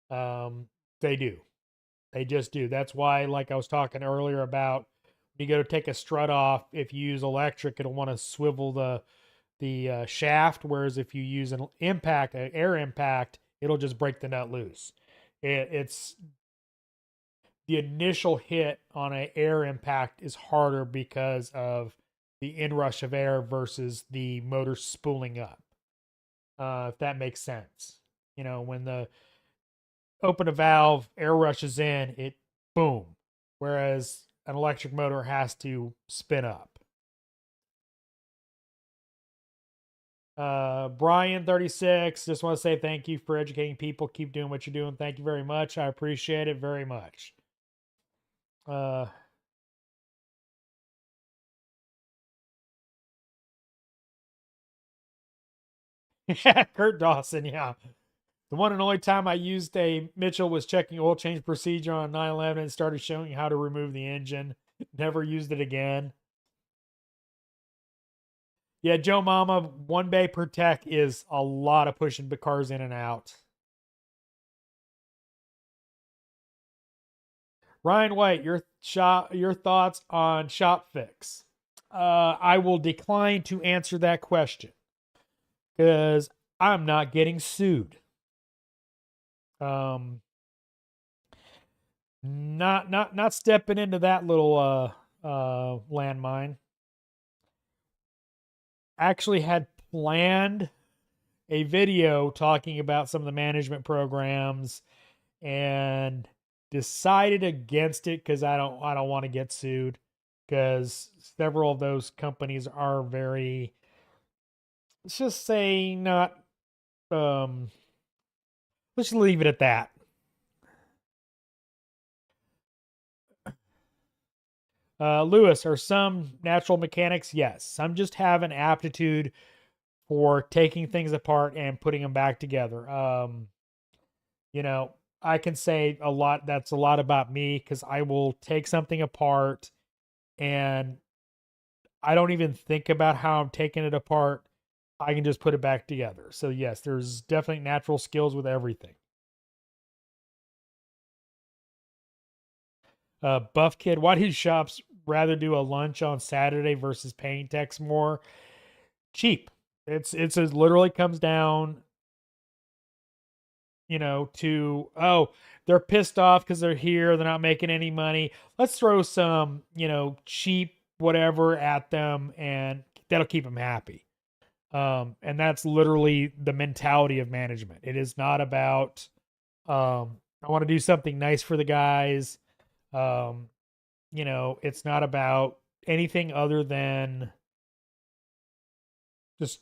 They do. They just do. That's why, like I was talking earlier about, when you go to take a strut off, if you use electric, it'll want to swivel the the shaft, whereas if you use an impact, an air impact, it'll just break the nut loose. It's the initial hit on an air impact is harder because of the inrush of air versus the motor spooling up. If that makes sense. You know, when the open a valve, air rushes in, it boom. Whereas an electric motor has to spin up. Brian 36, just want to say thank you for educating people. Keep doing what you're doing. Thank you very much. I appreciate it very much. Yeah, Kurt Dawson, yeah. The one and only time I used a Mitchell was checking oil change procedure on 911 and started showing how to remove the engine. Never used it again. Yeah, Joe Mama, 1 bay per tech is a lot of pushing the cars in and out. Ryan White, your thoughts on shop fix? I will decline to answer that question because I'm not getting sued. Not stepping into that little landmine. Actually had planned a video talking about some of the management programs and decided against it because I don't want to get sued because several of those companies are very, let's just say, not let's leave it at that. Lewis, are some natural mechanics? Yes. Some just have an aptitude for taking things apart and putting them back together. You know, I can say a lot. That's a lot about me because I will take something apart and I don't even think about how I'm taking it apart. I can just put it back together. So yes, there's definitely natural skills with everything. Buff Kid, why do shops rather do a lunch on Saturday versus paying techs more? Cheap. It's literally comes down, you know, to, oh, they're pissed off because they're here, they're not making any money. Let's throw some, you know, cheap whatever at them, and that'll keep them happy. And that's literally the mentality of management. It is not about, I want to do something nice for the guys. Um, you know, it's not about anything other than just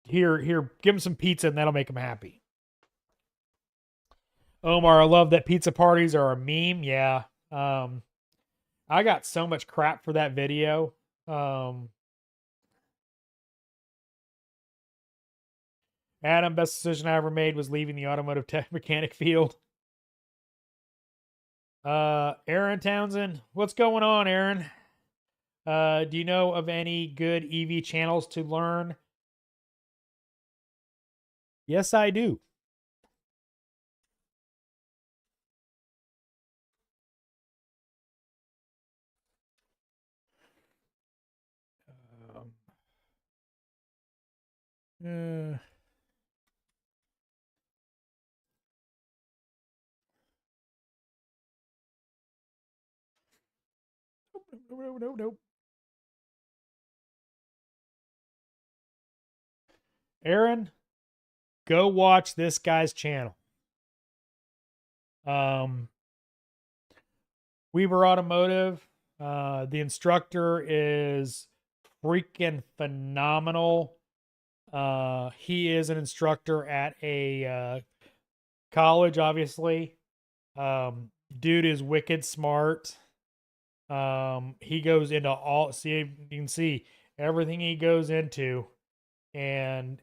here, give them some pizza and that'll make them happy. Omar, I love that pizza parties are a meme. Yeah. I got so much crap for that video. Adam, best decision I ever made was leaving the automotive tech mechanic field. Aaron Townsend, what's going on, Aaron? Do you know of any good EV channels to learn? Yes, I do. Uh, no. Aaron, go watch this guy's channel. Weber Automotive. The instructor is freaking phenomenal. He is an instructor at a college, obviously. Dude is wicked smart. He goes into all, see, you can see everything he goes into, and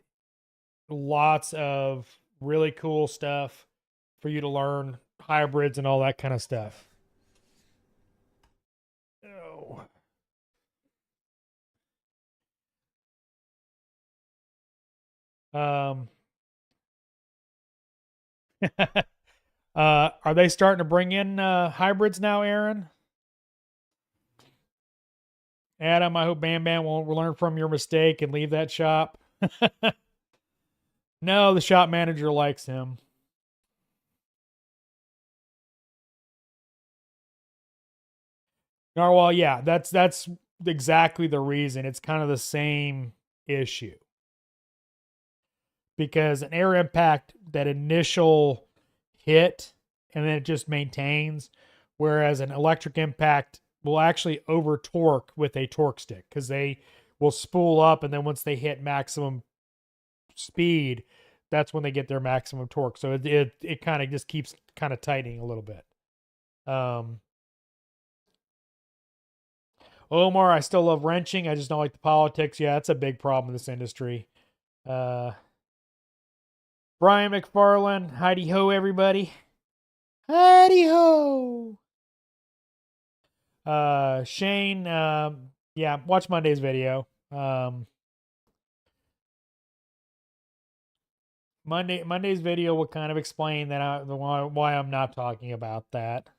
lots of really cool stuff for you to learn, hybrids and all that kind of stuff. Oh. Um, are they starting to bring in hybrids now, Aaron? Adam, I hope Bam Bam won't learn from your mistake and leave that shop. No, the shop manager likes him. Narwhal, yeah, that's exactly the reason. It's kind of the same issue. Because an air impact, that initial hit, and then it just maintains, whereas an electric impact will actually over torque with a torque stick because they will spool up, and then once they hit maximum speed, that's when they get their maximum torque. So it kind of just keeps kind of tightening a little bit. Um, Omar, I still love wrenching. I just don't like the politics. Yeah, that's a big problem in this industry. Uh, Brian McFarland, Heidi ho, everybody. Heidi ho. Shane, yeah, watch Monday's video. Monday's video will kind of explain that why I'm not talking about that.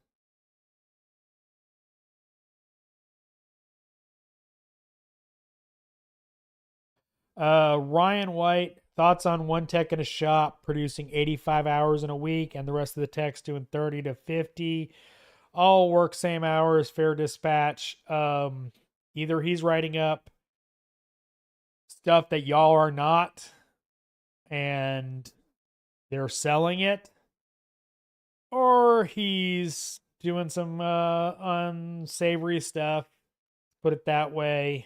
Ryan White, thoughts on one tech in a shop producing 85 hours in a week and the rest of the techs doing 30 to 50. All work same hours, fair dispatch. Either he's writing up stuff that y'all are not and they're selling it, or he's doing some unsavory stuff, put it that way.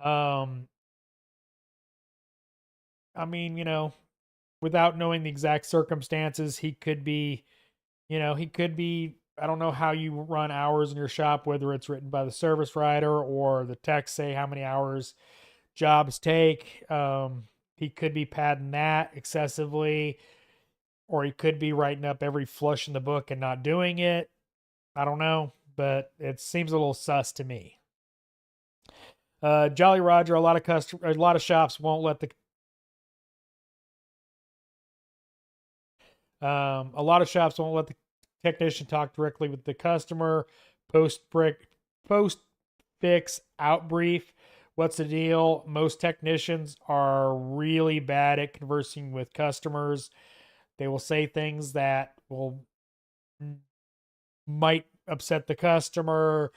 Um, I mean, without knowing the exact circumstances, he could be, he could be. I don't know how you run hours in your shop, whether it's written by the service writer or the techs say how many hours jobs take. He could be padding that excessively, or he could be writing up every flush in the book and not doing it. I don't know, but it seems a little sus to me. Jolly Roger, a lot of shops won't let the a lot of shops won't let the technician talk directly with the customer. Post fix out brief. What's the deal? Most technicians are really bad at conversing with customers. They will say things that might upset the customer,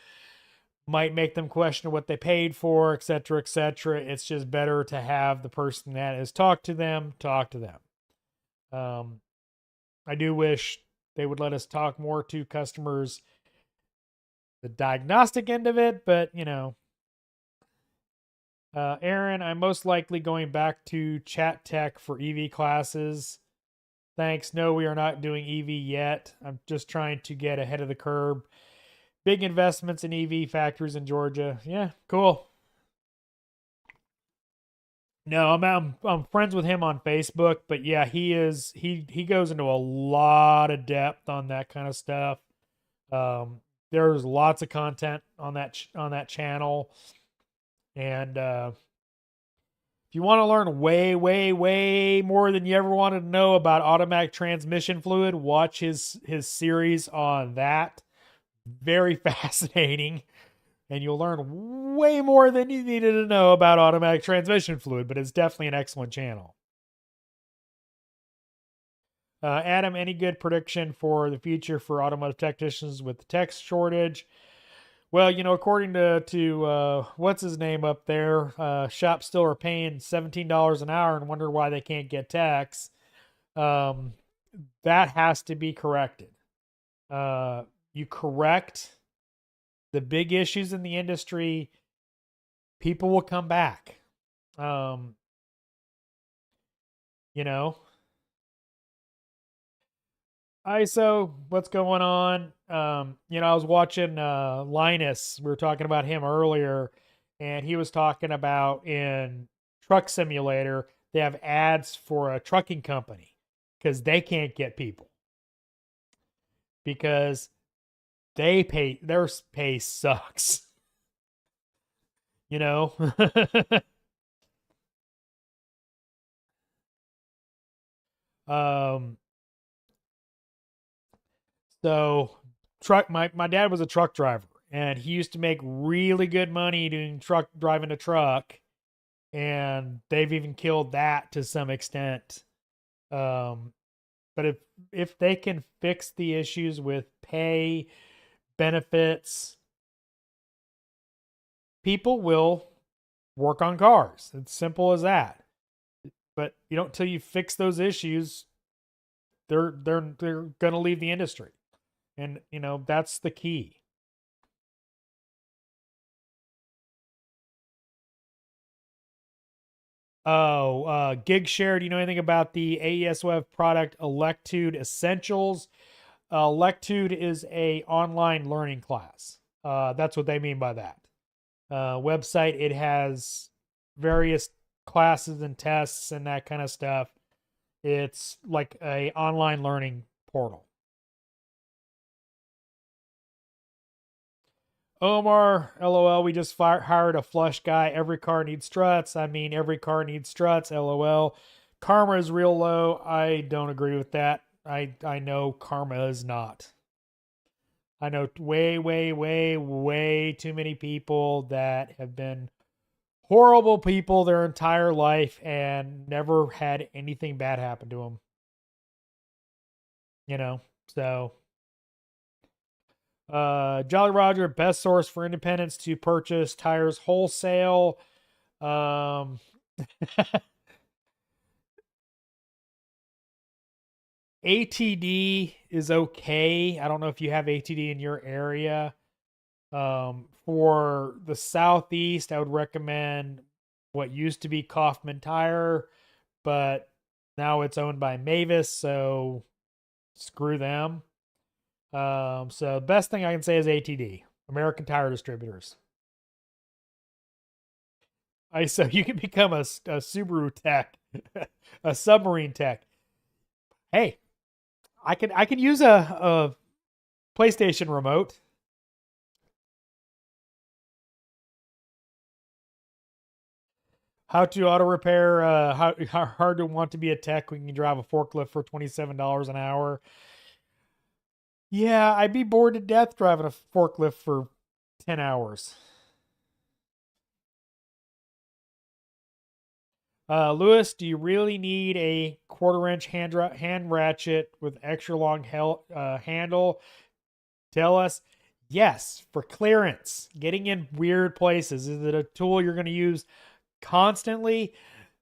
might make them question what they paid for, etc., etc. It's just better to have the person that has talked to them talk to them. I do wish they would let us talk more to customers, the diagnostic end of it, but Aaron, I'm most likely going back to chat tech for EV classes. Thanks. No, we are not doing EV yet. I'm just trying to get ahead of the curve. Big investments in EV factories in Georgia. Yeah, cool. No, I'm friends with him on Facebook, but yeah, he goes into a lot of depth on that kind of stuff. There's lots of content on that channel, and if you want to learn way, way, way more than you ever wanted to know about automatic transmission fluid, watch his series on that. Very fascinating. And you'll learn way more than you needed to know about automatic transmission fluid, but it's definitely an excellent channel. Adam, any good prediction for the future for automotive technicians with the tech shortage? Well, according to what's his name up there, shops still are paying $17 an hour and wonder why they can't get techs. That has to be corrected. You correct the big issues in the industry, people will come back. Um, you know, ISO, what's going on? I was watching Linus. We were talking about him earlier, and he was talking about in Truck Simulator, they have ads for a trucking company because they can't get people because their pay sucks. you know um so truck. My dad was a truck driver, and he used to make really good money doing driving a truck. And they've even killed that to some extent. Um, but if they can fix the issues with pay, benefits, people will work on cars. It's simple as that. But you don't till you fix those issues, they're gonna leave the industry. And that's the key. Oh, Gig Share, do you know anything about the AES Web product Electude Essentials? Electude is a online learning class. That's what they mean by that. Website, it has various classes and tests and that kind of stuff. It's like a online learning portal. Omar, LOL, we just hired a flush guy. Every car needs struts. I mean, every car needs struts, LOL. Karma is real low. I don't agree with that. I know karma is not. I know way, way, way, way too many people that have been horrible people their entire life and never had anything bad happen to them. So Jolly Roger, best source for independents to purchase tires wholesale. Um, ATD is okay. I don't know if you have ATD in your area. For the Southeast, I would recommend what used to be Kaufman Tire, but now it's owned by Mavis, so screw them. So the best thing I can say is ATD, American Tire Distributors. So you can become a Subaru tech, a submarine tech. Hey, I can use a PlayStation remote. How to auto repair? How hard to want to be a tech when you can drive a forklift for $27 an hour? Yeah, I'd be bored to death driving a forklift for 10 hours. Lewis, do you really need a quarter-inch hand ratchet with extra long handle? Tell us. Yes, for clearance, getting in weird places. Is it a tool you're going to use constantly?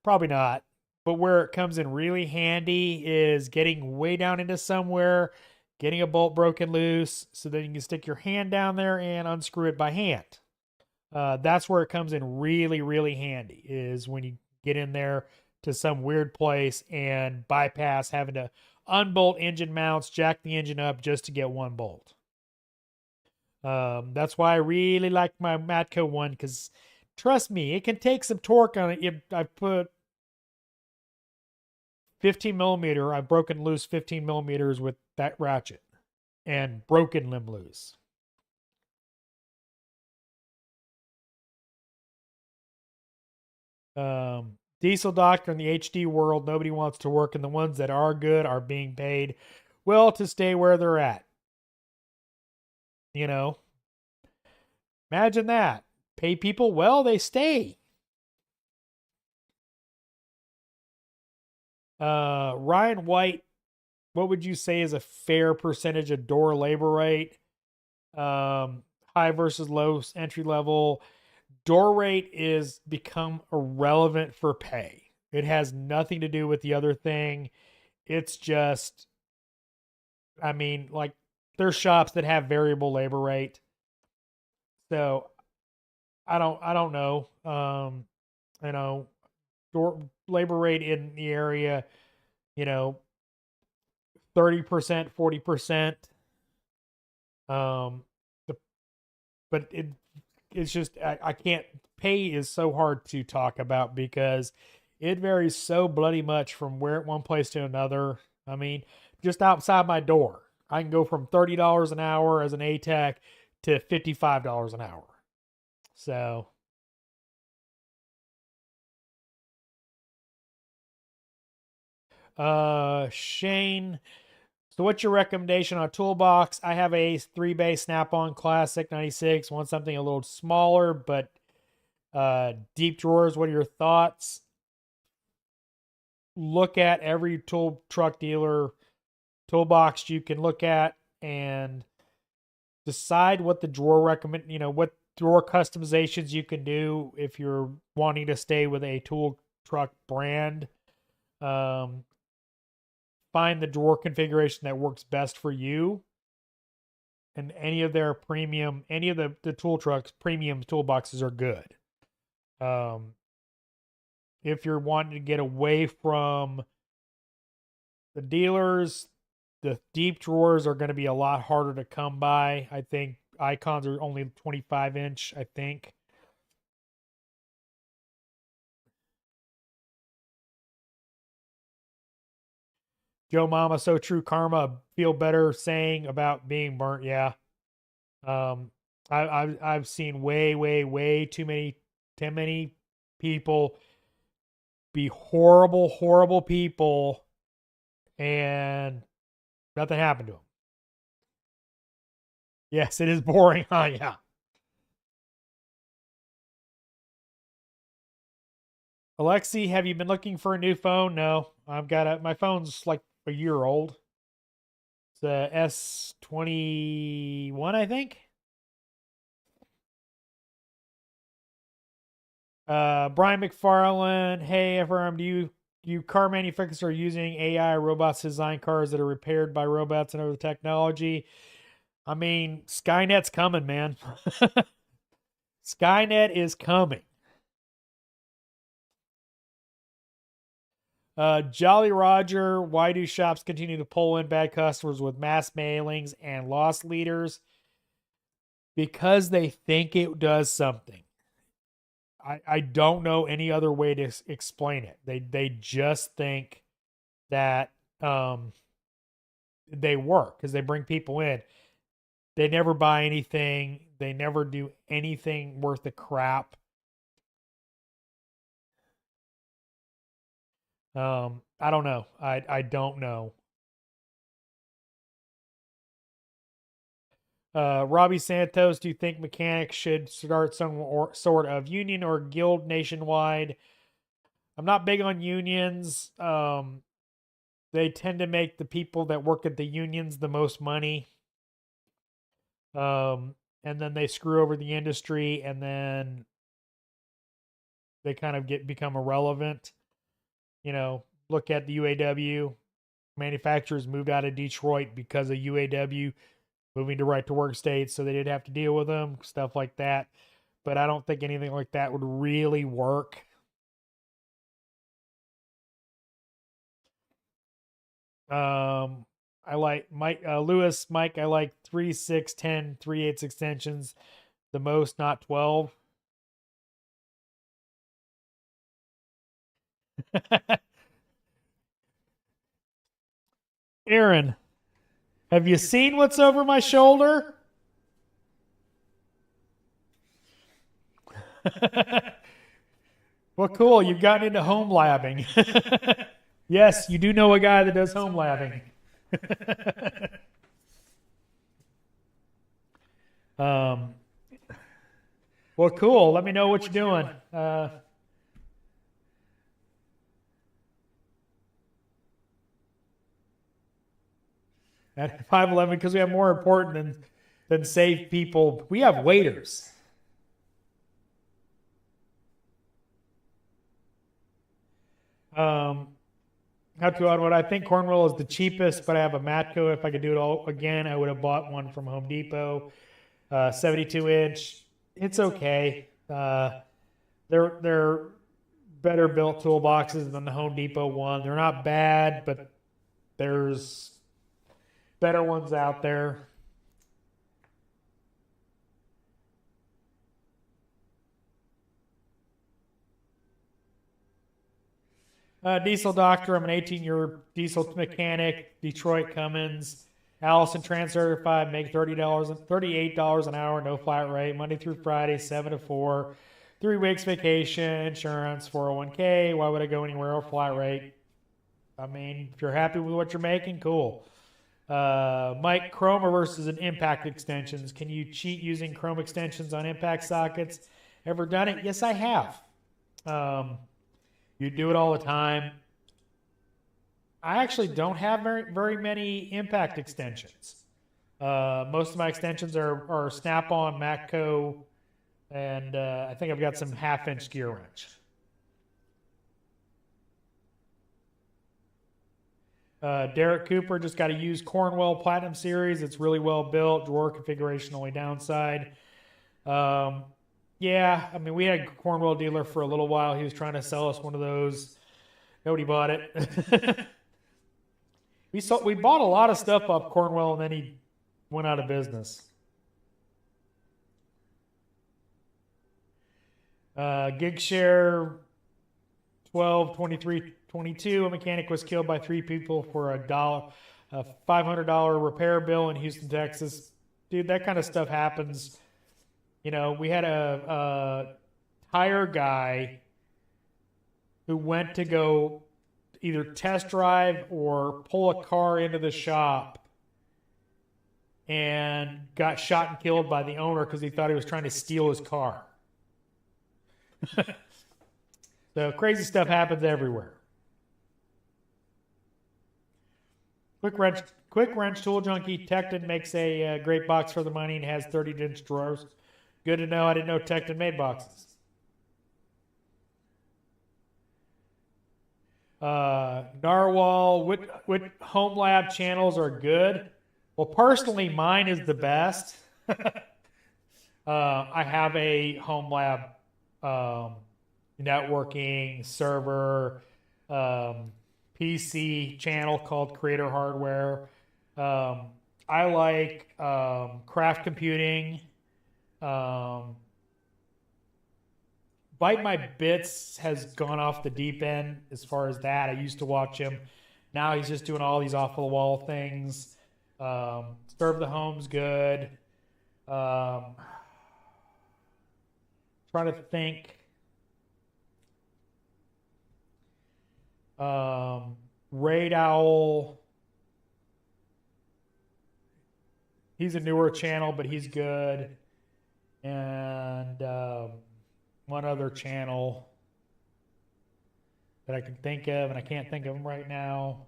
Probably not. But where it comes in really handy is getting way down into somewhere, getting a bolt broken loose, so then you can stick your hand down there and unscrew it by hand. That's where it comes in really, really handy, is when you get in there to some weird place and bypass having to unbolt engine mounts, jack the engine up just to get one bolt. That's why I really like my Matco one, because trust me, it can take some torque on it. I put 15 millimeter, I've broken loose 15 millimeters with that ratchet and broken limb loose. Diesel Doctor in the HD world, nobody wants to work, and the ones that are good are being paid well to stay where they're at. You know, imagine that. Pay people well, they stay. Ryan White, what would you say is a fair percentage of door labor rate? High versus low entry level. Door rate is become irrelevant for pay. It has nothing to do with the other thing. It's just, I mean, like, there's shops that have variable labor rate. So I don't know. You know, door labor rate in the area, you know, 30%, 40%. Um, the, but it's just I can't. Pay is so hard to talk about because it varies so bloody much from one place to another. I mean, just outside my door, I can go from $30 an hour as an A Tech to $55 an hour. So, Shane. So So what's your recommendation on a toolbox? I have a 3-bay Snap-on Classic 96. Want something a little smaller, but deep drawers. What are your thoughts? Look at every tool truck dealer toolbox you can look at and decide what the drawer recommend, what drawer customizations you can do if you're wanting to stay with a tool truck brand. Find the drawer configuration that works best for you. And any of their premium, any of the tool trucks, premium toolboxes are good. If you're wanting to get away from the dealers, the deep drawers are going to be a lot harder to come by. I think Icons are only 25-inch, I think. Joe Mama, so true. Karma, feel better saying about being burnt. Yeah. I've seen way too many people be horrible people, and nothing happened to them. Yes, it is boring, huh? Yeah. Alexi, have you been looking for a new phone? No, my phone's like a year old. It's a S21, I think. Brian McFarland, hey FRM, do you car manufacturers are using AI robots to design cars that are repaired by robots and other technology? I mean, Skynet's coming, man. Skynet is coming. Jolly Roger, why do shops continue to pull in bad customers with mass mailings and loss leaders? Because they think it does something. I don't know any other way to explain it. They just think that they work because they bring people in. They never buy anything. They never do anything worth a crap. I don't know. I don't know. Robbie Santos, do you think mechanics should start some sort of union or guild nationwide? I'm not big on unions. They tend to make the people that work at the unions the most money. And then they screw over the industry, and then they kind of become irrelevant. Look at the UAW. Manufacturers moved out of Detroit because of UAW moving to right to work states, so they didn't have to deal with them, stuff like that. But I don't think anything like that would really work. I like Mike Lewis. Mike, I like 3, 6, 10, 3/8 extensions the most, not 12. Aaron, have you seen what's over my shoulder? Well, cool. You've gotten into home labbing. Yes, you do know a guy that does home labbing. Well, cool. Let me know what you're doing. At 5'11", because we have more important than save people. We have waiters. How to on what I think Cornwall is the cheapest, but I have a Matco. If I could do it all again, I would have bought one from Home Depot. 72-inch. It's okay. They're better built toolboxes than the Home Depot one. They're not bad, but there's better ones out there. Diesel Doctor, I'm an 18-year diesel mechanic, Detroit Cummins. Allison trans certified, make $38 an hour, no flat rate, Monday through Friday, 7 to 4. 3 weeks vacation, insurance, 401k. Why would I go anywhere else flat rate? I mean, if you're happy with what you're making, cool. Mike, Chroma versus an impact extensions. Can you cheat using Chrome extensions on impact sockets? Ever done it? Yes, I have. You do it all the time. I actually don't have very many impact extensions. Most of my extensions are Snap-on, Matco, and I think I've got some half-inch gear wrench. Derek Cooper just got to use Cornwell Platinum Series. It's really well built. Drawer configuration only downside. Yeah, I mean, we had a Cornwell dealer for a little while. He was trying to sell us one of those. Nobody bought it. We bought a lot of stuff off Cornwell, and then he went out of business. Gig share 12, 23, 22. A mechanic was killed by 3 people for a $500 repair bill in Houston, Texas. Dude, that kind of stuff happens. You know, we had a tire guy who went to go either test drive or pull a car into the shop and got shot and killed by the owner because he thought he was trying to steal his car. So crazy stuff happens everywhere. Quick wrench tool junkie. Tecton makes a great box for the money and has 30-inch drawers. Good to know. I didn't know Tecton made boxes. Narwhal, what home lab channels are good? Well, personally, mine is the best. I have a home lab networking server PC channel called Creator Hardware. I like Craft Computing. Bite My Bits has gone off the deep end as far as that. I used to watch him. Now he's just doing all these off-the-wall things. Serve the Home's good. Trying to think. Raid Owl. He's a newer channel, but he's good. And one other channel that I can think of, and I can't think of them right now.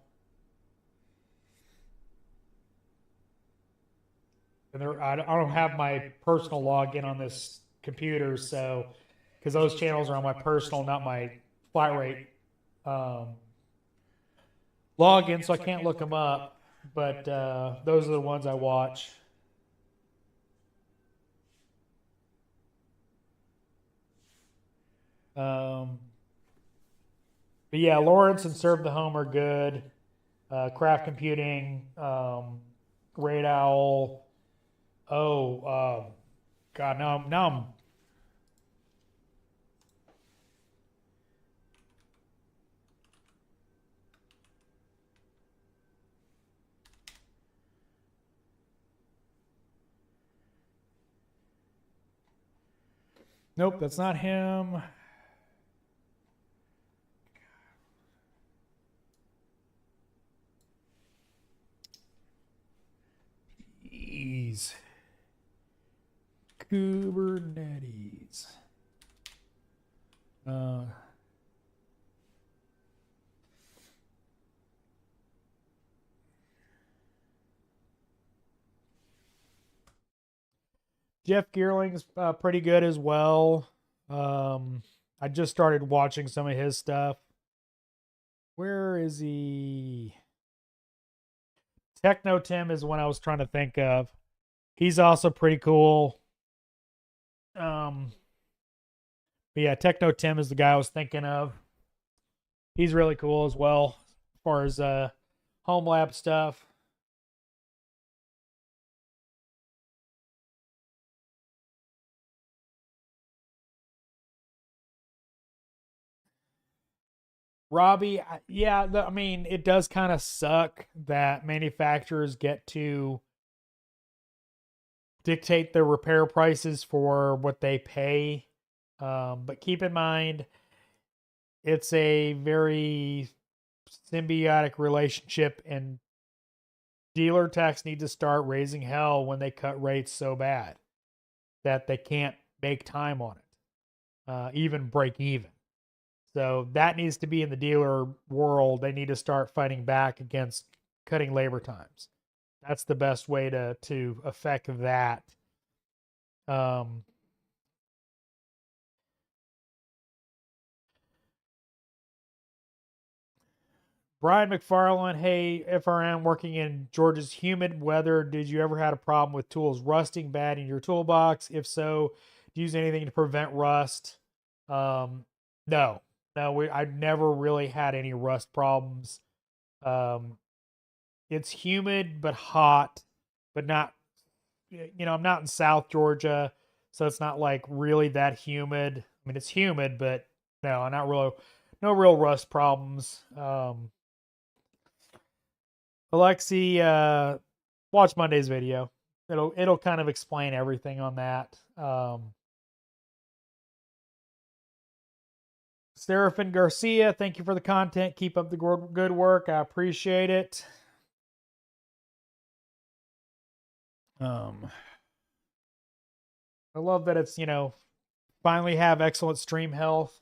And I don't have my personal login on this computer, so because those channels are on my personal, not my flat rate login, so I can't look them up. But those are the ones I watch. But yeah, Lawrence and Serve the Home are good. Craft Computing, Raid Owl. God, now I'm nope, that's not him. Jeez. Kubernetes. Jeff Geerling's pretty good as well. I just started watching some of his stuff. Where is he? Techno Tim is one I was trying to think of. He's also pretty cool. But yeah, Techno Tim is the guy I was thinking of. He's really cool as well as far as home lab stuff. Robbie, yeah, I mean, it does kind of suck that manufacturers get to dictate their repair prices for what they pay. But keep in mind, it's a very symbiotic relationship, and dealer techs need to start raising hell when they cut rates so bad that they can't make time on it, even break even. So that needs to be in the dealer world. They need to start fighting back against cutting labor times. That's the best way to affect that. Brian McFarland, hey, FRM, working in Georgia's humid weather, did you ever had a problem with tools rusting bad in your toolbox? If so, do you use anything to prevent rust? No, I've never really had any rust problems. It's humid but hot, but not, I'm not in South Georgia, so it's not like really that humid. I mean, it's humid, but no, not really, no real rust problems. Alexi, watch Monday's video. It'll kind of explain everything on that. Seraphin Garcia, thank you for the content. Keep up the good work. I appreciate it. I love that it's, finally have excellent stream health.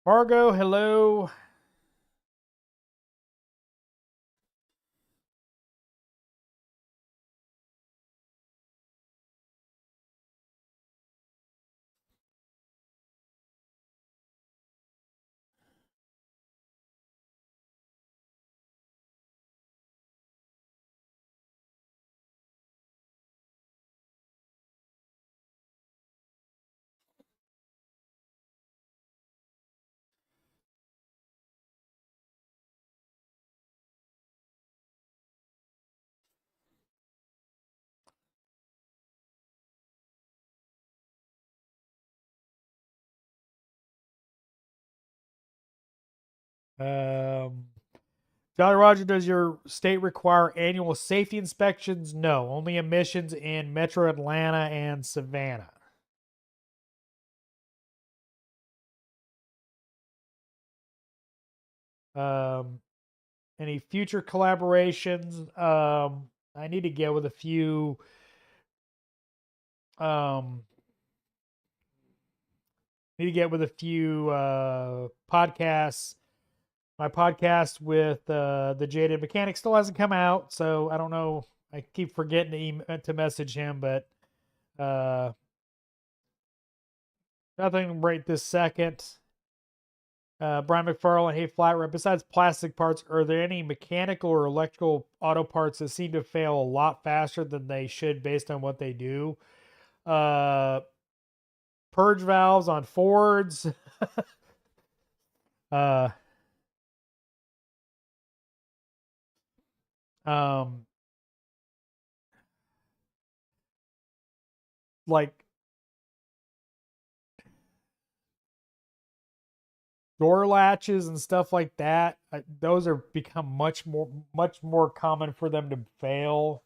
Margo, hello. Jolly Roger, does your state require annual safety inspections? No, only emissions in Metro Atlanta and Savannah. Any future collaborations? I need to get with a few. Need to get with a few podcasts. My podcast with the Jaded Mechanic still hasn't come out, so I don't know. I keep forgetting to message him, but nothing right this second. Brian McFarland, hey, Flat Rep. Besides plastic parts, are there any mechanical or electrical auto parts that seem to fail a lot faster than they should based on what they do? Purge valves on Fords. Like door latches and stuff like that, those are become much more common for them to fail.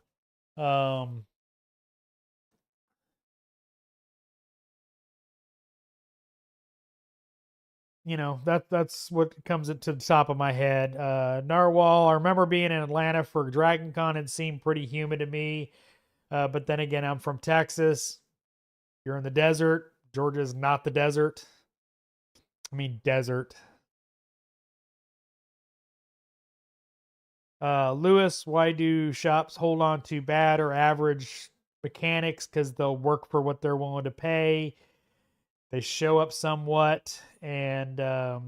That's what comes to the top of my head. Narwhal, I remember being in Atlanta for Dragon Con. It seemed pretty humid to me, but then again, I'm from Texas. You're in the desert. Georgia's not the desert. I mean, desert. Lewis, why do shops hold on to bad or average mechanics? Because they'll work for what they're willing to pay. They show up somewhat, and they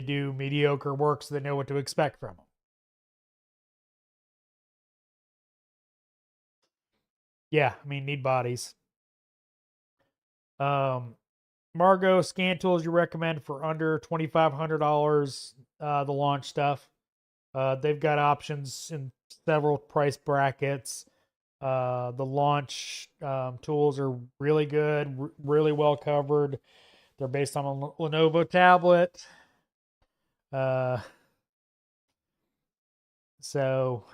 do mediocre work, so they know what to expect from them. Yeah, I mean, need bodies. Margo, scan tools you recommend for under $2,500, the launch stuff. They've got options in several price brackets. The launch tools are really good, really well covered. They're based on a Lenovo tablet. So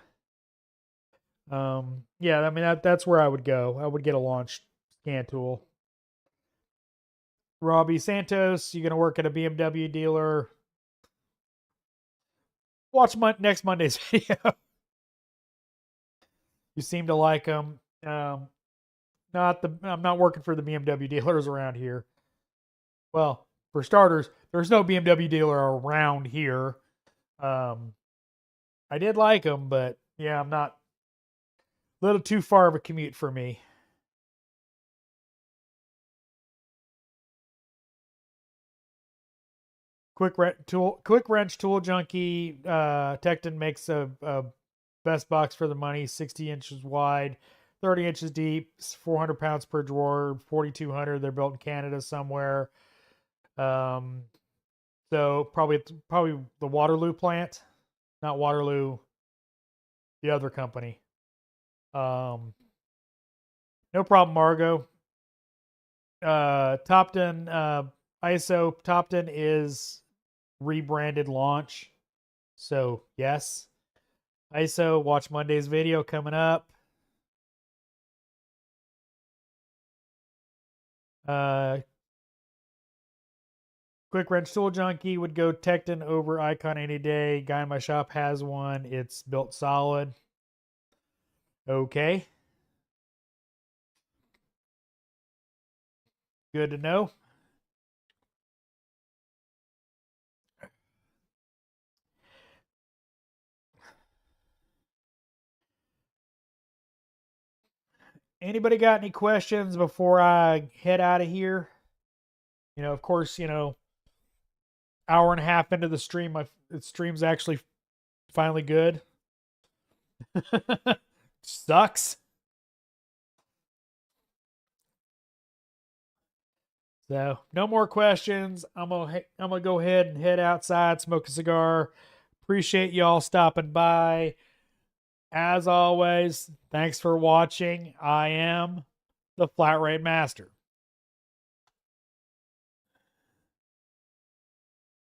Yeah, I mean that's where I would go. I would get a launch scan tool. Robbie Santos, you're gonna work at a BMW dealer. Watch next Monday's video. You seem to like them. I'm not working for the BMW dealers around here. Well, for starters, there's no BMW dealer around here. I did like them, but yeah, I'm not. A little too far of a commute for me. Quick wrench tool junkie. Tecton makes a best box for the money, 60 inches wide, 30 inches deep, 400 pounds per drawer, 4,200. They're built in Canada somewhere. So probably the Waterloo plant, not Waterloo, the other company. No problem, Margot. Topton, ISO Topton is rebranded launch. So yes. ISO, watch Monday's video coming up. Quick wrench tool junkie would go Tecton over Icon any day. Guy in my shop has one. It's built solid. Okay. Good to know. Anybody got any questions before I head out of here? Of course, hour and a half into the stream, the stream's actually finally good. Sucks. So no more questions. I'm gonna go ahead and head outside, smoke a cigar. Appreciate y'all stopping by. As always, thanks for watching. I am the Flat Rate Master.